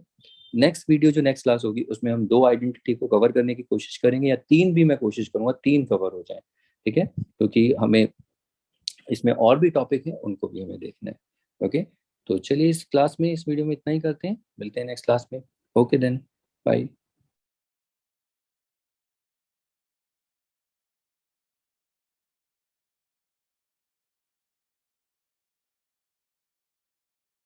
S1: नेक्स्ट वीडियो जो नेक्स्ट क्लास होगी उसमें हम 2 आइडेंटिटी को कवर करने की कोशिश करेंगे, या 3 भी मैं कोशिश करूंगा 3 कवर हो जाए। ठीक है, क्योंकि हमें इसमें और भी टॉपिक है, उनको भी हमें देखना है। ओके, तो चलिए इस क्लास में, इस वीडियो में इतना ही करते हैं, मिलते हैं नेक्स्ट क्लास में। Okay then, bye.